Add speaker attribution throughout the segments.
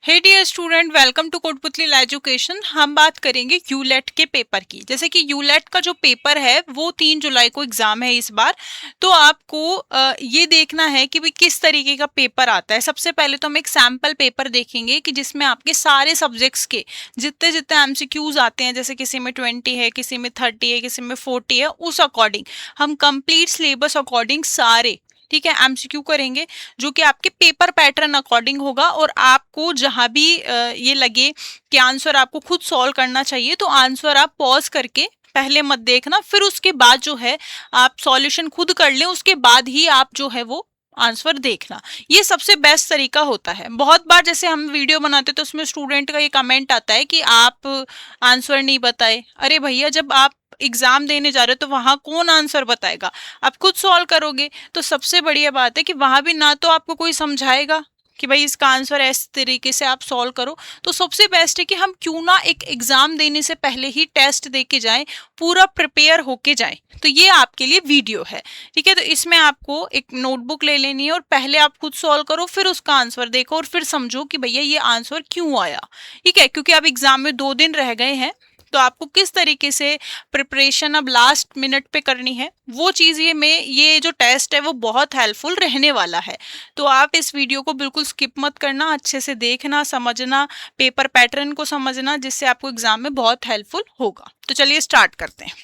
Speaker 1: Hey dear student, welcome to Kotputli education. हम बात करेंगे यूलेट के पेपर की। जैसे कि यूलेट का जो पेपर है वो 3 जुलाई को एग्जाम है इस बार। तो आपको ये देखना है कि भाई किस तरीके का पेपर आता है। सबसे पहले तो हम एक सैम्पल पेपर देखेंगे कि जिसमें आपके सारे सब्जेक्ट्स के जितने जितने एमसीक्यूज आते हैं, जैसे किसी में 20 है, किसी में 30 है, किसी में 40 है, उस अकॉर्डिंग हम कंप्लीट सिलेबस अकॉर्डिंग सारे, ठीक है, एमसीक्यू करेंगे जो कि आपके पेपर पैटर्न अकॉर्डिंग होगा। और आपको जहां भी ये लगे कि आंसर आपको खुद सॉल्व करना चाहिए, तो आंसर आप पॉज करके पहले मत देखना, फिर उसके बाद जो है आप सॉल्यूशन खुद कर लें, उसके बाद ही आप जो है वो आंसर देखना। ये सबसे बेस्ट तरीका होता है। बहुत बार जैसे हम वीडियो बनाते तो उसमें स्टूडेंट का ये कमेंट आता है कि आप आंसर नहीं बताए। अरे भैया, जब आप एग्जाम देने जा रहे हो तो वहां कौन आंसर बताएगा, आप खुद सॉल्व करोगे। तो सबसे बढ़िया बात है कि वहां भी ना तो आपको कोई समझाएगा कि भाई इसका आंसर इस तरीके से आप सॉल्व करो। तो सबसे बेस्ट है कि हम क्यों ना एक एग्जाम देने से पहले ही टेस्ट दे के जाएं, पूरा प्रिपेयर होके जाएं। तो ये आपके लिए वीडियो है, ठीक है। तो इसमें आपको एक नोटबुक ले लेनी है और पहले आप खुद सॉल्व करो, फिर उसका आंसर देखो और फिर समझो कि भैया ये आंसर क्यों आया, ठीक है। क्योंकि अब एग्जाम में 2 दिन रह गए हैं, तो आपको किस तरीके से प्रिपरेशन अब लास्ट मिनट पे करनी है, वो चीज़ ये जो टेस्ट है वो बहुत हेल्पफुल रहने वाला है। तो आप इस वीडियो को बिल्कुल स्किप मत करना, अच्छे से देखना, समझना, पेपर पैटर्न को समझना, जिससे आपको एग्जाम में बहुत हेल्पफुल होगा। तो चलिए स्टार्ट करते हैं।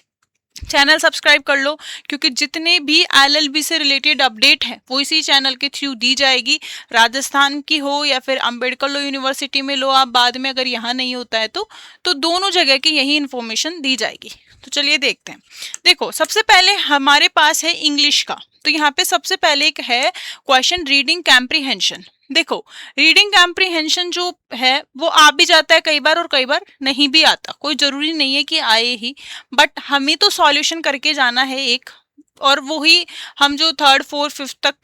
Speaker 1: चैनल सब्सक्राइब कर लो, क्योंकि जितने भी एलएलबी से रिलेटेड अपडेट है वो इसी चैनल के थ्रू दी जाएगी। राजस्थान की हो या फिर अंबेडकर लो यूनिवर्सिटी में लो आप बाद में, अगर यहाँ नहीं होता है तो दोनों जगह की यही इन्फॉर्मेशन दी जाएगी। तो चलिए देखते हैं। देखो, सबसे पहले हमारे पास है इंग्लिश का। तो यहाँ पे सबसे पहले एक है क्वेश्चन, रीडिंग कॉम्प्रिहेंशन। देखो, रीडिंग कॉम्प्रिहेंशन जो है वो आ भी जाता है कई बार और कई बार नहीं भी आता। कोई जरूरी नहीं है कि आए ही, बट हमें तो सॉल्यूशन करके जाना है एक। और वही हम जो थर्ड फोर्थ फिफ्थ तक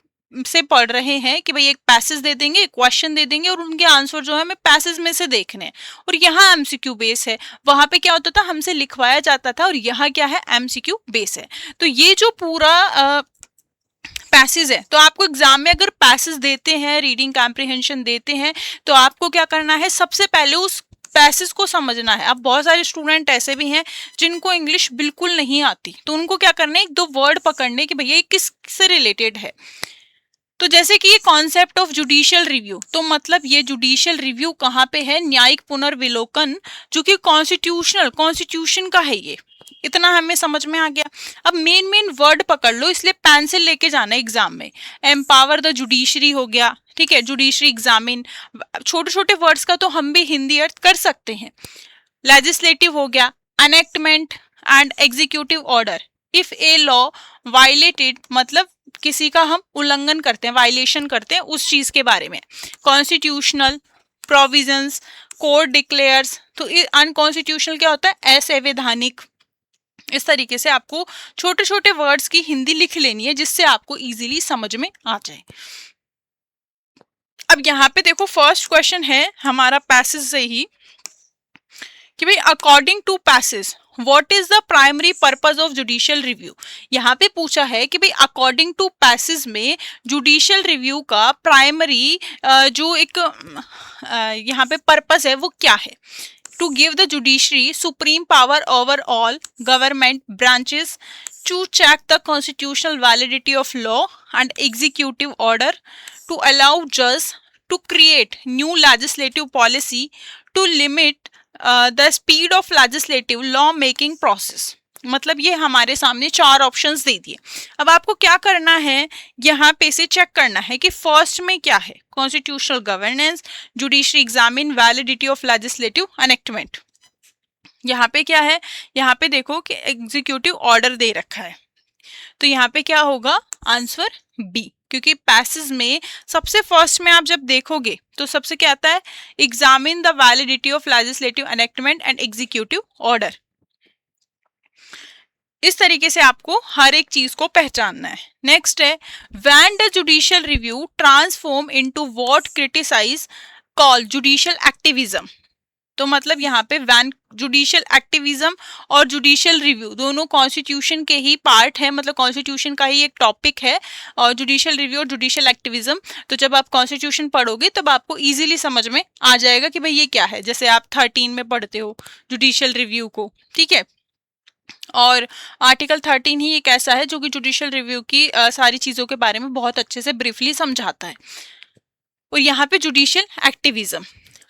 Speaker 1: से पढ़ रहे हैं कि भाई एक पैसेज दे देंगे, क्वेश्चन दे देंगे और उनके आंसर जो है हमें पैसेज में से देखने हैं। और यहाँ एमसीक्यू बेस है, वहां पे क्या होता था, हमसे लिखवाया जाता था, और यहाँ क्या है, एमसीक्यू बेस है। तो ये जो पूरा पैसेज है, तो आपको एग्जाम में अगर पैसेज देते हैं, रीडिंग कॉम्प्रिहेंशन देते हैं, तो आपको क्या करना है, सबसे पहले उस पैसेज को समझना है। अब बहुत सारे स्टूडेंट ऐसे भी हैं जिनको इंग्लिश बिल्कुल नहीं आती, तो उनको क्या करना है, एक दो वर्ड पकड़ने कि भैया ये किस से रिलेटेड है। तो जैसे कि ये कॉन्सेप्ट ऑफ जुडिशियल रिव्यू, तो मतलब ये जुडिशियल रिव्यू कहाँ पे है, न्यायिक पुनर्विलोकन, जो कि कॉन्स्टिट्यूशन का है। ये इतना हमें समझ में आ गया। अब मेन मेन वर्ड पकड़ लो, इसलिए पेंसिल लेके जाना एग्जाम में। एम्पावर द जुडिशरी हो गया, ठीक है, जुडिशरी एग्जामिन। छोटे छोटे वर्ड्स का तो हम भी हिंदी अर्थ कर सकते हैं। लेजिस्लेटिव हो गया, enactment and executive order. If a law violated, मतलब किसी का हम उल्लंघन करते हैं, वायलेशन करते हैं उस चीज के बारे में। Constitutional provisions, court declares. तो अनकॉन्स्टिट्यूशनल क्या होता है, असंवैधानिक। इस तरीके से आपको छोटे छोटे वर्ड्स की हिंदी लिख लेनी है, जिससे आपको इजीली समझ में आ जाए। अब यहाँ पे देखो, फर्स्ट क्वेश्चन है हमारा पैसेज से ही कि भाई according to passage what is the primary purpose of judicial review. यहाँ पे पूछा है कि भाई अकॉर्डिंग टू पैसेज में जुडिशियल रिव्यू का प्राइमरी जो एक यहाँ पे पर्पस है वो क्या है। To give the judiciary supreme power over all government branches, to check the constitutional validity of law and executive order, to allow जज to create new legislative policy, to limit the speed of legislative law making process. मतलब ये हमारे सामने 4 options दे दिए। अब आपको क्या करना है, यहाँ पे से चेक करना है कि फर्स्ट में क्या है, constitutional governance, judiciary examine, validity of legislative enactment. यहाँ पे क्या है, यहाँ पे देखो कि एग्जीक्यूटिव ऑर्डर दे रखा है, तो यहाँ पे क्या होगा, आंसर बी। क्योंकि पैसेज में सबसे फर्स्ट में आप जब देखोगे तो सबसे क्या आता है, examine the validity of legislative enactment and executive order. इस तरीके से आपको हर एक चीज को पहचानना है। नेक्स्ट है, when the judicial review transform into what criticize call judicial activism. तो मतलब यहाँ पे व्हेन जुडिशियल एक्टिविज्म और जुडिशियल रिव्यू दोनों कॉन्स्टिट्यूशन के ही पार्ट है, मतलब कॉन्स्टिट्यूशन का ही एक टॉपिक है, और जुडिशियल रिव्यू और जुडिशियल एक्टिविज्म। तो जब आप कॉन्स्टिट्यूशन पढ़ोगे तब आपको इजीली समझ में आ जाएगा कि भाई ये क्या है, जैसे आप 13 में पढ़ते हो जुडिशियल रिव्यू को, ठीक है। और आर्टिकल 13 ही एक ऐसा है जो कि जुडिशियल रिव्यू की सारी चीज़ों के बारे में बहुत अच्छे से ब्रीफली समझाता है। और यहाँ पे जुडिशियल एक्टिविज्म,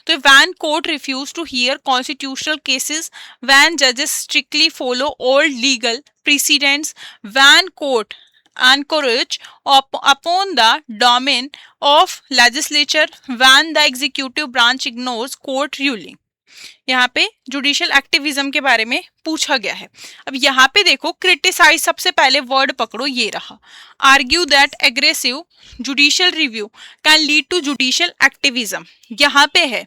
Speaker 1: तो when court refuse to hear constitutional cases, when जजेस strictly follow old legal precedents, when court encourage upon the domain of legislature, when the executive branch ignores court ruling। यहाँ पे judicial activism के बारे में पूछा गया है। अब यहाँ पे देखो क्रिटिसाइज, सबसे पहले वर्ड पकड़ो, ये रहा, argue that aggressive judicial review can lead to judicial activism, यहाँ पे है,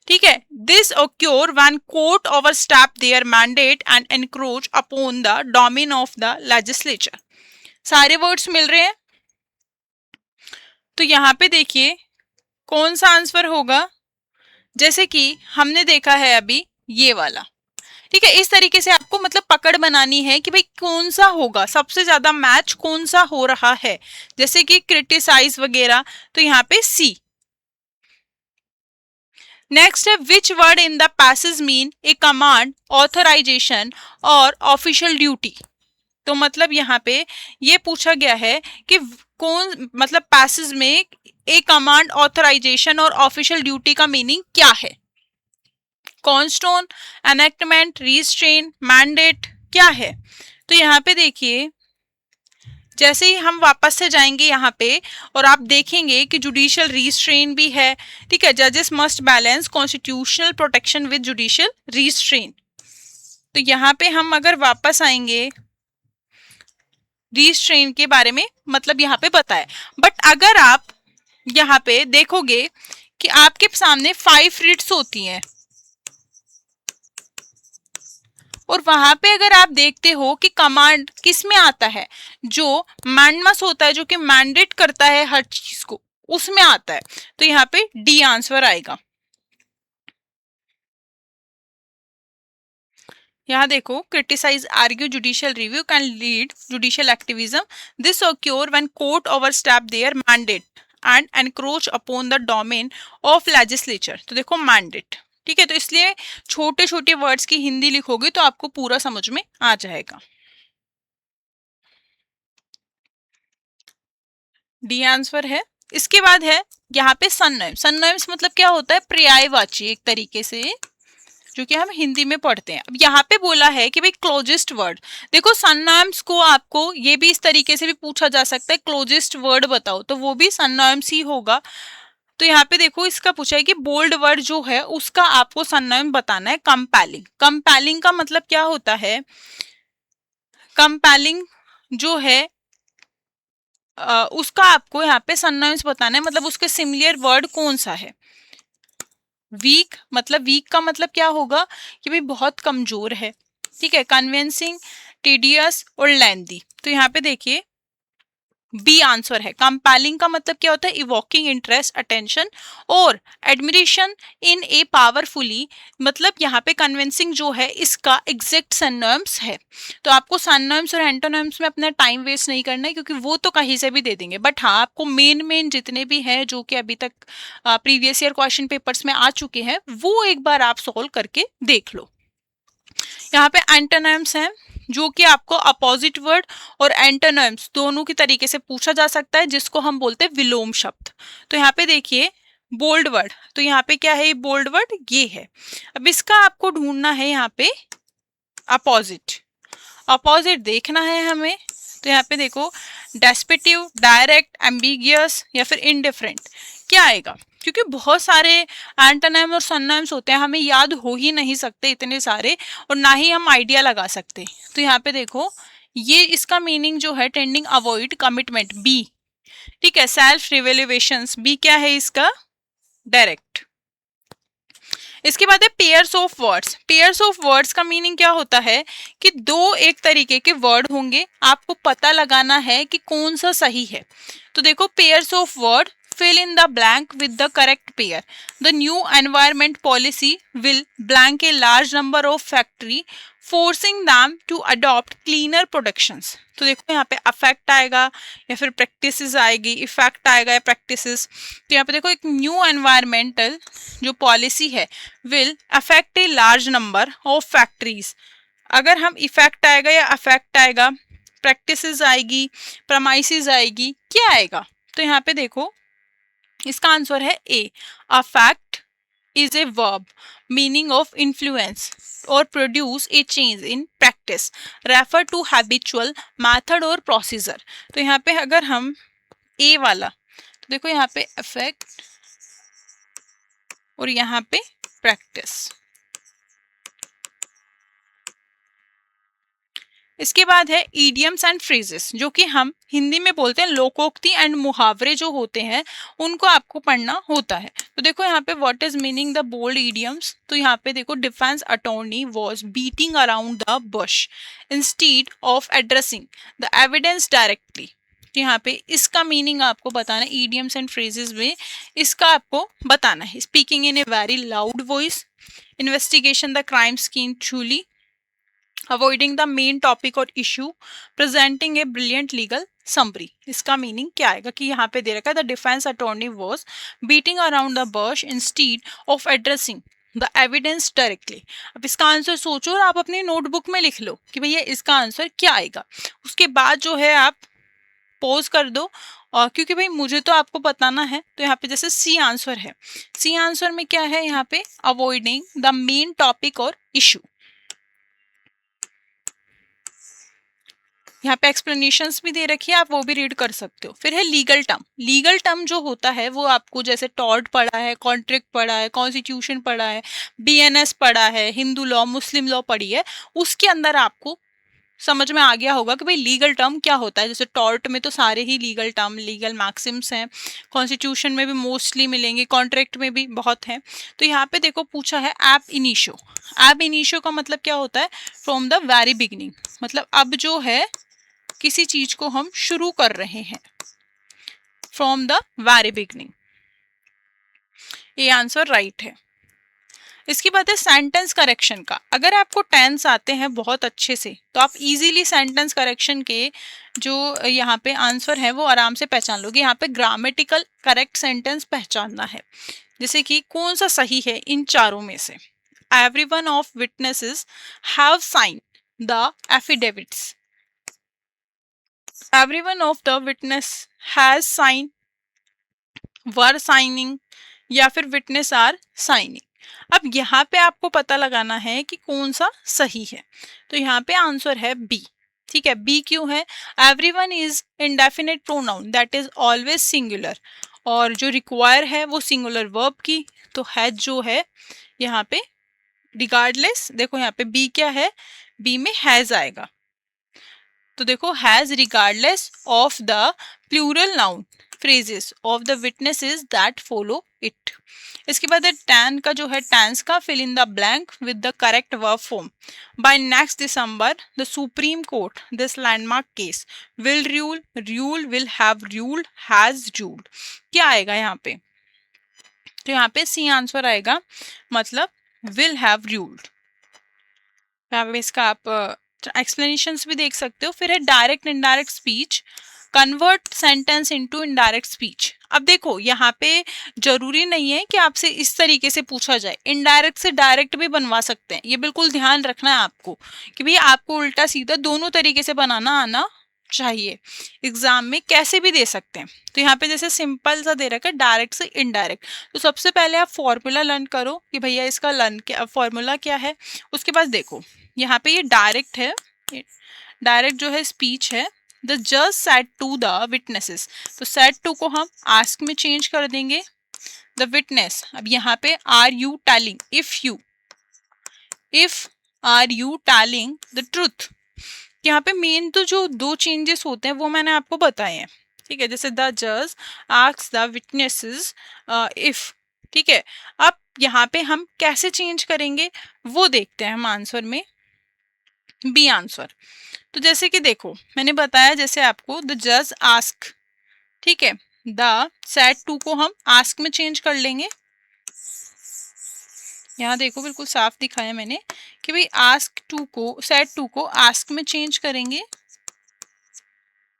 Speaker 1: ठीक है। This occur when court overstep their mandate and encroach upon the domain of the legislature। सारे वर्ड्स मिल रहे हैं, तो यहाँ पे देखिए कौन सा आंसर होगा, जैसे कि हमने देखा है अभी ये वाला, ठीक है। इस तरीके से आपको मतलब पकड़ बनानी है कि भाई कौन सा होगा, सबसे ज्यादा मैच कौन सा हो रहा है, जैसे कि क्रिटिसाइज वगैरह, तो यहाँ पे सी। नेक्स्ट है which word in the passage mean a command, authorization और ऑफिशियल ड्यूटी। तो मतलब यहाँ पे ये पूछा गया है कि कौन, मतलब पैसेज में ए कमांड, ऑथराइजेशन और ऑफिशियल ड्यूटी का मीनिंग क्या है। कॉन्स्टोन, एनेक्टमेंट, रिस्ट्रेन, मैंडेट क्या है। तो यहाँ पे देखिए जैसे ही हम वापस से जाएंगे यहाँ पे और आप देखेंगे कि जुडिशियल रिस्ट्रेन भी है, ठीक है। जजेस must balance constitutional protection with judicial restrain. तो यहाँ पे हम अगर वापस आएंगे, रिस्ट्रेन के बारे में मतलब यहाँ पे बताया, बट अगर आप यहाँ पे देखोगे कि आपके सामने 5 रिट्स होती हैं, और वहां पे अगर आप देखते हो कि कमांड किस में आता है, जो मैंडमस होता है, जो कि मैंडेट करता है हर चीज को, उसमें आता है, तो यहाँ पे डी आंसर आएगा। यहाँ देखो criticize, argue, judicial review can lead judicial activism, this occur when court overstep their mandate and encroach upon the domain of legislature। तो देखो मैंडेट, ठीक है। तो इसलिए छोटे छोटे वर्ड्स की हिंदी लिखोगे तो आपको पूरा समझ में आ जाएगा। डी आंसर है। इसके बाद है यहाँ पे सनोनिम्स। सनोनिम्स मतलब क्या होता है, पर्यायवाची एक तरीके से, जो कि हम हिंदी में पढ़ते हैं। अब यहाँ पे बोला है कि भाई क्लोजेस्ट वर्ड, देखो सनोनिम्स को आपको ये भी इस तरीके से भी पूछा जा सकता है, क्लोजेस्ट वर्ड बताओ, तो वो भी सनोनिम्स ही होगा। तो यहाँ पे देखो इसका पूछा है कि बोल्ड वर्ड जो है उसका आपको सनोनिम बताना है। कंपेलिंग, कंपेलिंग का मतलब क्या होता है, कंपेलिंग जो है उसका आपको यहाँ पे सनोनिम्स बताना है, मतलब उसके सिमिलर वर्ड कौन सा है। वीक, मतलब वीक का मतलब क्या होगा कि भाई बहुत कमजोर है, ठीक है। कन्विंसिंग, टीडियस और लेंदी, तो यहाँ पे देखिए बी आंसर है। कंपेलिंग का मतलब क्या होता है, इवोकिंग इंटरेस्ट, अटेंशन और एडमिरेशन इन ए पावरफुली, मतलब यहाँ पे कन्विंसिंग जो है इसका एग्जैक्ट सिनोनिम्स है। तो आपको सिनोनिम्स और एंटोनिम्स में अपना टाइम वेस्ट नहीं करना है, क्योंकि वो तो कहीं से भी दे देंगे, बट हाँ आपको मेन जितने भी हैं जो कि अभी तक प्रीवियस ईयर क्वेश्चन पेपर्स में आ चुके हैं वो एक बार आप सोल्व करके देख लो। यहाँ पे एंटोनिम्स हैं जो कि आपको अपोजिट वर्ड और एंटोनिम्स दोनों की तरीके से पूछा जा सकता है, जिसको हम बोलते हैं विलोम शब्द। तो यहाँ पे देखिए बोल्ड वर्ड, तो यहाँ पे क्या है, ये बोल्ड वर्ड ये है। अब इसका आपको ढूंढना है यहाँ पे अपोजिट, अपोजिट देखना है हमें। तो यहाँ पे देखो डेस्पिटिव, डायरेक्ट, एम्बिगियस या फिर इनडिफरेंट, क्या आएगा, क्योंकि बहुत सारे एंटोनिम और सिनोनिम्स होते हैं, हमें याद हो ही नहीं सकते इतने सारे, और ना ही हम आइडिया लगा सकते। तो यहाँ पे देखो ये इसका मीनिंग जो है टेंडिंग अवॉइड कमिटमेंट, बी, ठीक है। सेल्फ रिवेल्युएशंस, बी क्या है इसका, डायरेक्ट। इसके बाद है pairs of words. Pairs of words का मीनिंग क्या होता है कि दो एक तरीके के वर्ड होंगे, आपको पता लगाना है कि कौन सा सही है। तो देखो pairs of word, fill in the blank with the correct pair. The new environment policy will blank a large number of factory, forcing them to adopt cleaner productions. तो देखो यहाँ पे अफेक्ट आएगा या फिर प्रैक्टिसेस आएगी, इफेक्ट आएगा या प्रैक्टिसेस. तो यहाँ पे देखो एक न्यू एनवायरमेंटल जो पॉलिसी है will affect a large number of factories. अगर हम इफेक्ट आएगा या अफेक्ट आएगा, प्रैक्टिसेस आएगी, प्रमाइसिस आएगी, क्या आएगा? तो यहाँ पे देखो इसका आंसर है A. Affect is a verb meaning of influence or produce a change in practice, refer to habitual method or procedure. तो यहाँ पे अगर हम ए वाला, तो देखो यहाँ पे effect और यहाँ पे practice. इसके बाद है idioms and phrases, जो कि हम हिंदी में बोलते हैं लोकोक्ति एंड मुहावरे जो होते हैं उनको आपको पढ़ना होता है. तो देखो यहाँ पे what is meaning the bold idioms. तो यहाँ पे देखो defence attorney was beating around the bush instead of addressing the evidence directly. तो यहाँ पे इसका मीनिंग आपको बताना है. इडियम्स एंड फ्रेजेस में इसका आपको बताना है. Speaking in a very loud voice, investigation the crime scene truly, avoiding the main topic और issue, presenting a brilliant legal summary. इसका मीनिंग क्या आएगा कि यहाँ पे दे रखा है the defence attorney was beating around the bush instead of addressing the evidence directly. अब इसका आंसर सोचो और आप अपनी नोटबुक में लिख लो कि भैया इसका आंसर क्या आएगा. उसके बाद जो है आप पॉज कर दो, और क्योंकि भाई मुझे तो आपको बताना है. तो यहाँ पे जैसे सी आंसर है, सी आंसर में क्या है यहाँ पे अवॉइडिंग द मेन टॉपिक और इशू. यहाँ पे एक्सप्लेनेशंस भी दे रखी है, आप वो भी रीड कर सकते हो. फिर है लीगल टर्म. लीगल टर्म जो होता है वो आपको जैसे टॉर्ट पढ़ा है, कॉन्ट्रैक्ट पढ़ा है, कॉन्स्टिट्यूशन पढ़ा है, बीएनएस पढ़ा है, हिंदू लॉ, मुस्लिम लॉ पढ़ी है, उसके अंदर आपको समझ में आ गया होगा कि भाई लीगल टर्म क्या होता है. जैसे टॉर्ट में तो सारे ही लीगल टर्म, लीगल मैक्सिम्स हैं, कॉन्स्टिट्यूशन में भी मोस्टली मिलेंगे, कॉन्ट्रैक्ट में भी बहुत हैं. तो यहाँ पे देखो पूछा है एब इनिशियो. एब इनिशियो का मतलब क्या होता है? फ्रॉम द वेरी बिगिनिंग, मतलब अब जो है किसी चीज को हम शुरू कर रहे हैं, फ्रॉम द वेरी बिगनिंग. ये आंसर राइट है. इसकी बात है सेंटेंस करेक्शन का. अगर आपको टेंस आते हैं बहुत अच्छे से तो आप इजीली सेंटेंस करेक्शन के जो यहाँ पे आंसर है वो आराम से पहचान लोगे. यहाँ पे ग्रामेटिकल करेक्ट सेंटेंस पहचानना है, जैसे कि कौन सा सही है इन चारों में से. Everyone of witnesses have sign the affidavits. Everyone of the witness has signed, were signing या फिर witness are signing. अब यहाँ पे आपको पता लगाना है कि कौन सा सही है. तो यहाँ पे आंसर है बी. ठीक है, बी क्यों है? Everyone is indefinite pronoun that is always singular, और जो require है वो singular verb की. तो है जो है यहाँ पे regardless. देखो यहाँ पे बी क्या है? बी में has आएगा. तो देखो has regardless of the plural noun phrases of the witnesses that follow it. इसके बाद टैन का जो है टेंस का fill in the blank with the correct verb form. By next December the Supreme Court this landmark case will rule, rule will have ruled, has ruled. क्या आएगा यहाँ पे? तो यहाँ पे सी आंसर आएगा, मतलब विल हैव रूल्ड. यहाँ पे इसका आप एक्सप्लेनेशंस भी देख सकते हो. फिर है direct indirect speech, convert sentence into indirect speech. अब देखो यहाँ पे जरूरी नहीं है कि आपसे इस तरीके से पूछा जाए, इनडायरेक्ट से डायरेक्ट भी बनवा सकते हैं. ये बिल्कुल ध्यान रखना है आपको कि भाई आपको उल्टा सीधा दोनों तरीके से बनाना आना चाहिए. एग्जाम में कैसे भी दे सकते हैं. तो यहाँ पे जैसे सिंपल सा दे रखा है डायरेक्ट से इनडायरेक्ट. तो सबसे पहले आप फॉर्मूला लर्न करो कि भैया इसका लर्न क्या फॉर्मूला क्या है. उसके बाद देखो यहाँ पे ये डायरेक्ट है, डायरेक्ट जो है स्पीच है. द जज सेड टू द विटनेसेस, तो सेड टू को हम आस्क में चेंज कर देंगे. द विटनेस, अब यहाँ पे are you telling, if are you telling the truth. यहाँ पे मेन तो जो दो चेंजेस होते हैं वो मैंने आपको बताए हैं. ठीक है, जैसे द जज आस्क्स द विटनेसेस इफ. ठीक है, अब यहाँ पे हम कैसे चेंज करेंगे वो देखते हैं हम आंसर में. B answer. तो जैसे कि देखो मैंने बताया जैसे आपको द जज आस्क, ठीक है, द सेड टू को हम आस्क में चेंज कर लेंगे। यहाँ देखो बिल्कुल साफ दिखाया मैंने कि भाई आस्क टू को, सेड टू को आस्क में चेंज करेंगे।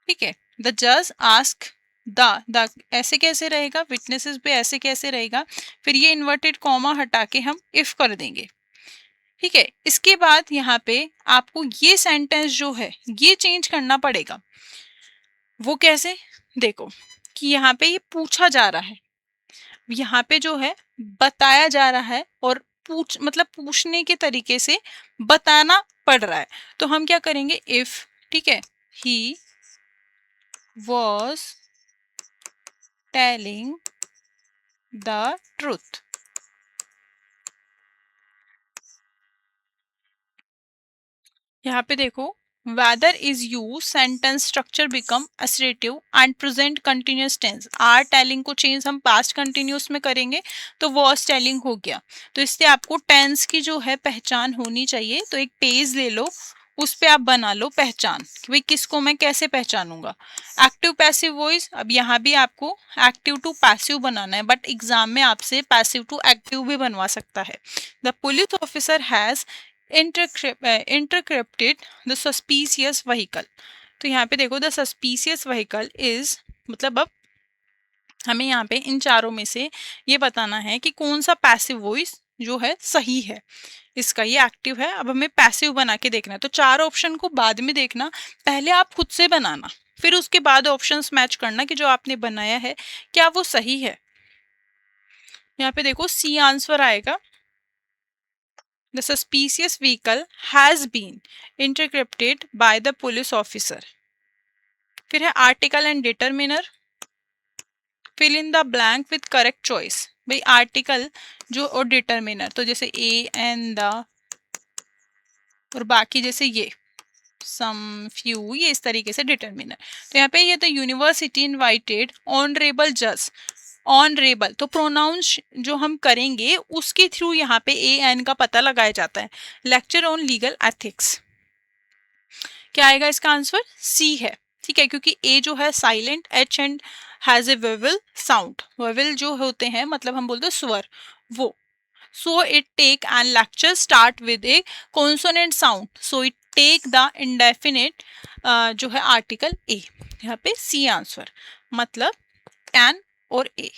Speaker 1: ठीक है, द जज आस्क द ऐसे कैसे रहेगा, विटनेसेस पे ऐसे कैसे रहेगा, फिर ये इन्वर्टेड कॉमा हटा के हम इफ कर देंगे। ठीक है, इसके बाद यहाँ पे आपको ये सेंटेंस जो है ये चेंज करना पड़ेगा। वो कैसे, देखो कि यहाँ पे ये पूछा जा रहा है, यहाँ पे जो है बताया जा रहा है और मतलब पूछने के तरीके से बताना पड़ रहा है। तो हम क्या करेंगे, इफ, ठीक है, he was telling the truth. यहाँ पे देखो whether is used sentence structure become assertive and present continuous tense। Are telling को चेंज हम पास्ट कंटिन्यूस में करेंगे तो was टेलिंग हो गया। तो इससे आपको टेंस की जो है पहचान होनी चाहिए। तो एक पेज ले लो, उस पे आप बना लो पहचान कि भाई किसको मैं कैसे पहचानूंगा। एक्टिव पैसिव वॉइस, अब यहाँ भी आपको एक्टिव टू पैसिव बनाना है, बट एग्जाम में आपसे पैसिव टू एक्टिव भी बनवा सकता है। The police officer has intercepted the suspicious vehicle. तो यहाँ पे देखो द सस्पिशियस व्हीकल इज, मतलब अब हमें यहाँ पे इन चारों में से ये बताना है कि कौन सा पैसिव वॉइस जो है सही है। इसका ये एक्टिव है, अब हमें पैसिव बना के देखना है। तो चार ऑप्शन को बाद में देखना, पहले आप खुद से बनाना, फिर उसके बाद ऑप्शंस मैच करना कि जो आपने बनाया है क्या वो सही है। यहाँ पे देखो सी आंसर आएगा, The suspicious vehicle has been intercepted by the police officer। फिर है article and determiner, fill in the blank with correct choice. भाई आर्टिकल जो और डिटरमिनर, तो जैसे ए एंड द और बाकी जैसे ये सम फ्यू, ये इस तरीके से डिटरमिनर। तो यहाँ पे ये द यूनिवर्सिटी इनवाइटेड ऑनरेबल जज, ऑनरेबल तो प्रोनाउंस जो हम करेंगे उसके थ्रू यहाँ पे ए एन का पता लगाया जाता है। लेक्चर ऑन लीगल एथिक्स, क्या आएगा इसका आंसर, सी है। ठीक है, क्योंकि ए जो है silent, h and has a vowel sound, vowel जो होते हैं मतलब हम बोलते हैं स्वर वो। So it take and lecture start with a consonant sound, so it take the indefinite जो है आर्टिकल ए। यहाँ पे सी आंसर, मतलब कैन और ए।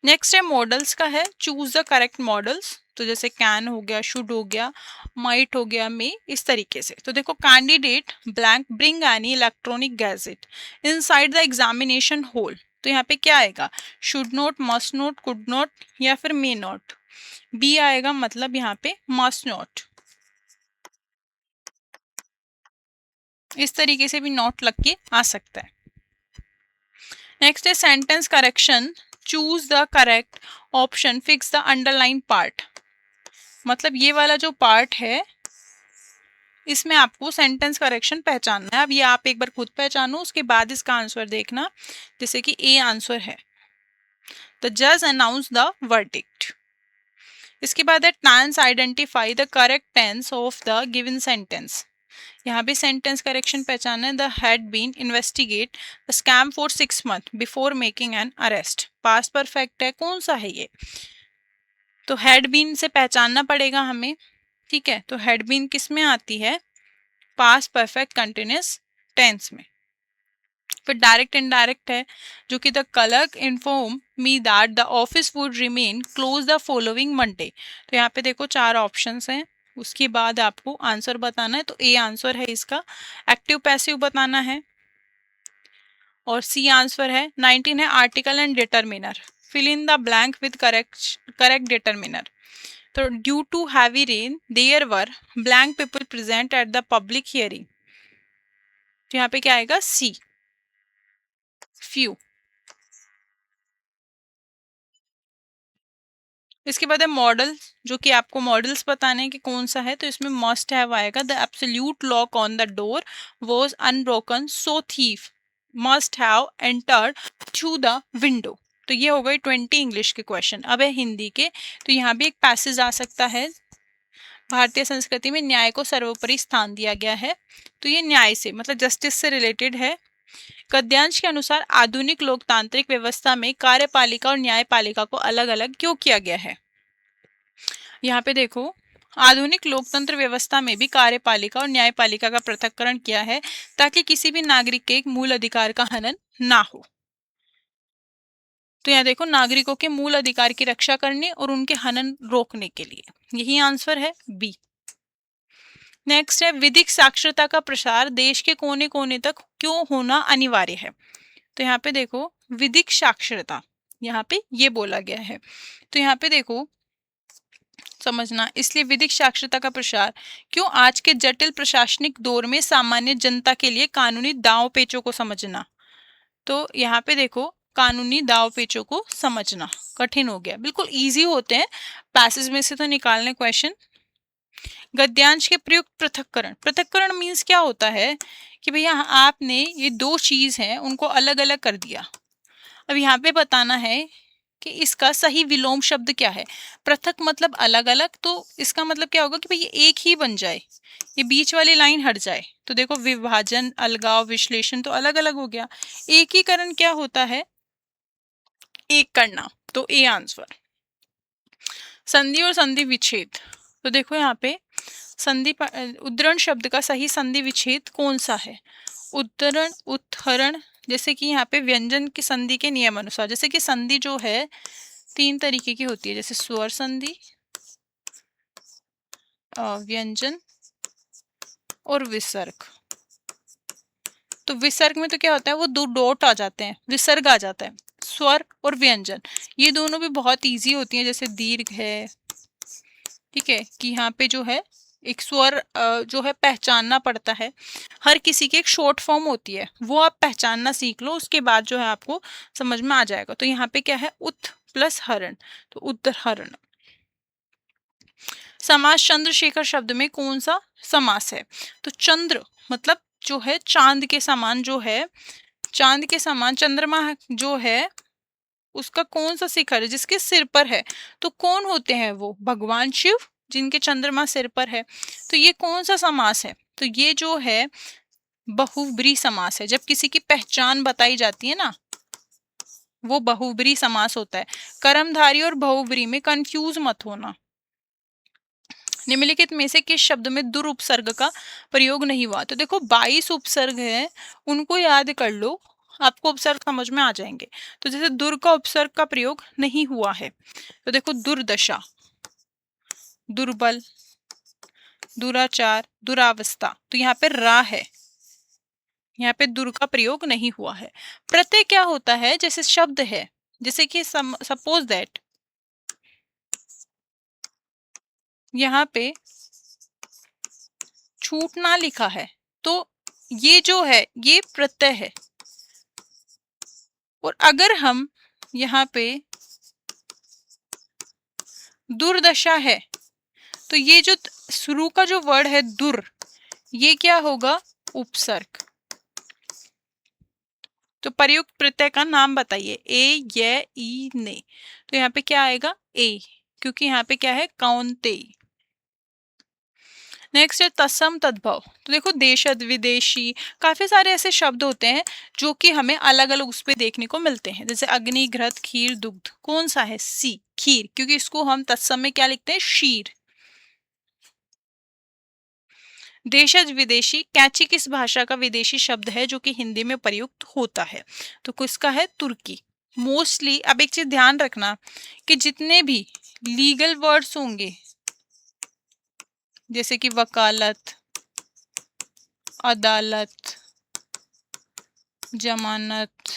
Speaker 1: नेक्स्ट है मॉडल्स का है, चूज द करेक्ट मॉडल्स। तो जैसे कैन हो गया, शुड हो गया, माइट हो गया, मे, इस तरीके से। तो देखो candidate blank bring any electronic gadget inside the examination hall. तो यहाँ पे क्या आएगा, should not, must not, could not या फिर मे नॉट। बी आएगा, मतलब यहाँ पे मस्ट नॉट। इस तरीके से भी नॉट लग के आ सकता है। नेक्स्ट है sentence correction, choose the correct option, fix the underline part. मतलब ये वाला जो पार्ट है इसमें आपको सेंटेंस करेक्शन पहचानना है। अब ये आप एक बार खुद पहचानो, उसके बाद इसका आंसर देखना। जैसे कि ए आंसर है, द जज अनाउंस द वर्डिक्ट। इसके बाद है tense, identify the correct tense of the given sentence. यहाँ भी सेंटेंस करेक्शन पहचानना है। The had been investigate the scam for 6 months before making an arrest. Past perfect है, कौन सा है ये, तो हैड बीन से पहचानना पड़ेगा हमें। ठीक है, तो हैड बीन किस में आती है, पास्ट परफेक्ट कंटिन्यूअस टेंस में। फिर डायरेक्ट इनडायरेक्ट है, जो कि the clerk inform me that the office would remain close the following Monday. तो यहाँ पे देखो 4 ऑप्शंस हैं, उसके बाद आपको आंसर बताना है। तो ए आंसर है इसका, एक्टिव पैसिव बताना है। और सी आंसर है 19 है article and determiner, fill in the blank with correct determiner. तो due to heavy rain there were blank people present at the public hearing. तो यहाँ पे क्या आएगा, सी, फ्यू। इसके बाद है मॉडल, जो कि आपको मॉडल्स बताने हैं कि कौन सा है। तो इसमें मस्ट हैव आएगा, the absolute lock on the door was unbroken so thief must have entered through the window. तो ये हो गई 20 इंग्लिश के क्वेश्चन। अब है हिंदी के, तो यहाँ भी एक पैसेज आ सकता है, भारतीय संस्कृति में न्याय को सर्वोपरि स्थान दिया गया है। तो ये न्याय से मतलब जस्टिस से रिलेटेड है। गद्यांश के अनुसार आधुनिक लोकतांत्रिक व्यवस्था में कार्यपालिका और न्यायपालिका को अलग अलग क्यों किया गया है? यहाँ पे देखो, आधुनिक लोकतंत्र व्यवस्था में भी कार्यपालिका और न्यायपालिका का पृथक्करण किया है ताकि किसी भी नागरिक के मूल अधिकार का हनन ना हो। तो यहाँ देखो, नागरिकों के मूल अधिकार की रक्षा करने और उनके हनन रोकने के लिए, यही आंसर है बी। नेक्स्ट है, विधिक साक्षरता का प्रसार देश के कोने कोने तक क्यों होना अनिवार्य है? तो यहाँ पे देखो, विधिक साक्षरता यहाँ पे ये बोला गया है। तो यहाँ पे देखो समझना, इसलिए विधिक साक्षरता का प्रसार क्यों आज के जटिल प्रशासनिक दौर में सामान्य जनता के लिए कानूनी दांव पेचों को समझना। तो यहाँ पे देखो, कानूनी दांव पेचों को समझना कठिन हो गया, बिल्कुल इजी होते हैं, पैसेज में से तो निकालने क्वेश्चन। गद्यांश के प्रयुक्त पृथक्करण, पृथक्करण मीन्स क्या होता है कि भैया आपने ये दो चीज हैं उनको अलग अलग कर दिया। अब यहाँ पे बताना है कि इसका सही विलोम शब्द क्या है। पृथक मतलब अलग अलग, तो इसका मतलब क्या होगा कि भाई ये एक ही बन जाए, ये बीच वाली लाइन हट जाए। तो देखो, विभाजन, अलगाव, विश्लेषण तो अलग अलग हो गया, एकीकरण क्या होता है? एक करना। तो ए आंसर। संधि और संधि विच्छेद, तो देखो यहाँ पे संधि उद्धरण शब्द का सही संधि विच्छेद कौन सा है? उद्धरण, उत्हरण, जैसे कि यहाँ पे व्यंजन की संधि के नियम अनुसार, जैसे कि संधि जो है तीन तरीके की होती है, जैसे स्वर संधि, व्यंजन और विसर्ग। तो विसर्ग में तो क्या होता है, वो दो डॉट आ जाते हैं, विसर्ग आ जाता है। स्वर और व्यंजन ये दोनों भी बहुत इजी होती हैं, जैसे दीर्घ है, ठीक है, कि यहाँ पे जो है एक स्वर जो है पहचानना पड़ता है, हर किसी की एक शॉर्ट फॉर्म होती है, वो आप पहचानना सीख लो, उसके बाद जो है आपको समझ में आ जाएगा। तो यहाँ पे क्या है, उत प्लस हरण, तो उत्तरहरण। समास चंद्रशेखर शब्द में कौन सा समास है? तो चंद्र मतलब जो है चांद के समान, जो है चांद के समान चंद्रमा जो है उसका कौन सा शिखर है जिसके सिर पर है? तो कौन होते हैं वो? भगवान शिव, जिनके चंद्रमा सिर पर है। तो ये कौन सा समास है? तो ये जो है बहुब्री समास है। जब किसी की पहचान बताई जाती है ना, वो बहुब्री समास होता है। कर्मधारी और बहुब्री में कंफ्यूज मत होना। निम्नलिखित में से किस शब्द में दुर उपसर्ग का प्रयोग नहीं हुआ? तो देखो 22 उपसर्ग है, उनको याद कर लो, आपको उपसर्ग समझ में आ जाएंगे। तो जैसे दुर का उपसर्ग का प्रयोग नहीं हुआ है, तो देखो दुर्दशा, दुर्बल, दुराचार, दुरावस्था, तो यहाँ पे रा है, यहाँ पे दुर का प्रयोग नहीं हुआ है। प्रत्यय क्या होता है? जैसे शब्द है, जैसे कि सपोज दैट यहाँ पे छूटना लिखा है, तो ये जो है ये प्रत्यय है। और अगर हम यहाँ पे दुर्दशा है, तो ये जो शुरू का जो वर्ड है दुर, ये क्या होगा? उपसर्ग। तो प्रयुक्त प्रत्यय का नाम बताइए। ए, ये, ई, ने। तो यहाँ पे क्या आएगा? ए, क्योंकि यहाँ पे क्या है? कौन्तेय। नेक्स्ट है तत्सम तद्भव। तो देखो देशज, विदेशी, काफी सारे ऐसे शब्द होते हैं जो कि हमें अलग अलग उस पे देखने को मिलते हैं, जैसे अग्नि, घृत, खीर, दुग्ध। कौन सा है? सी, खीर, क्योंकि इसको हम तत्सम में क्या लिखते हैं? शीर। देशज, विदेशी, कैची किस भाषा का विदेशी शब्द है जो कि हिंदी में प्रयुक्त होता है? तो किसका है? तुर्की। मोस्टली अब एक चीज ध्यान रखना कि जितने भी लीगल वर्ड्स होंगे, जैसे कि वकालत, अदालत, जमानत,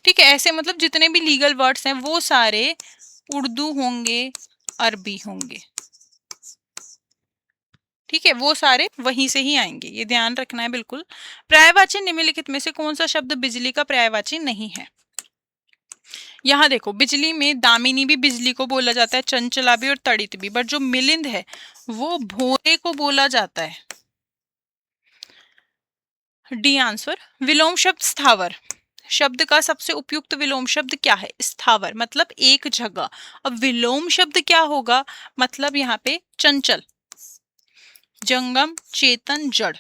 Speaker 1: ठीक है, ऐसे मतलब जितने भी लीगल वर्ड्स हैं वो सारे उर्दू होंगे, अरबी होंगे, ठीक है, वो सारे वहीं से ही आएंगे, ये ध्यान रखना है बिल्कुल। पर्यायवाची निम्नलिखित में से कौन सा शब्द बिजली का पर्यायवाची नहीं है? यहाँ देखो, बिजली में दामिनी भी बिजली को बोला जाता है, चंचला भी और तड़ित भी, बट जो मिलिंद है वो भोरे को बोला जाता है। D answer. विलोम शब्द स्थावर, शब्द का सबसे उपयुक्त विलोम शब्द क्या है? स्थावर, मतलब एक जगह। अब विलोम शब्द क्या होगा? मतलब यहाँ पे चंचल, जंगम, चेतन, जड़।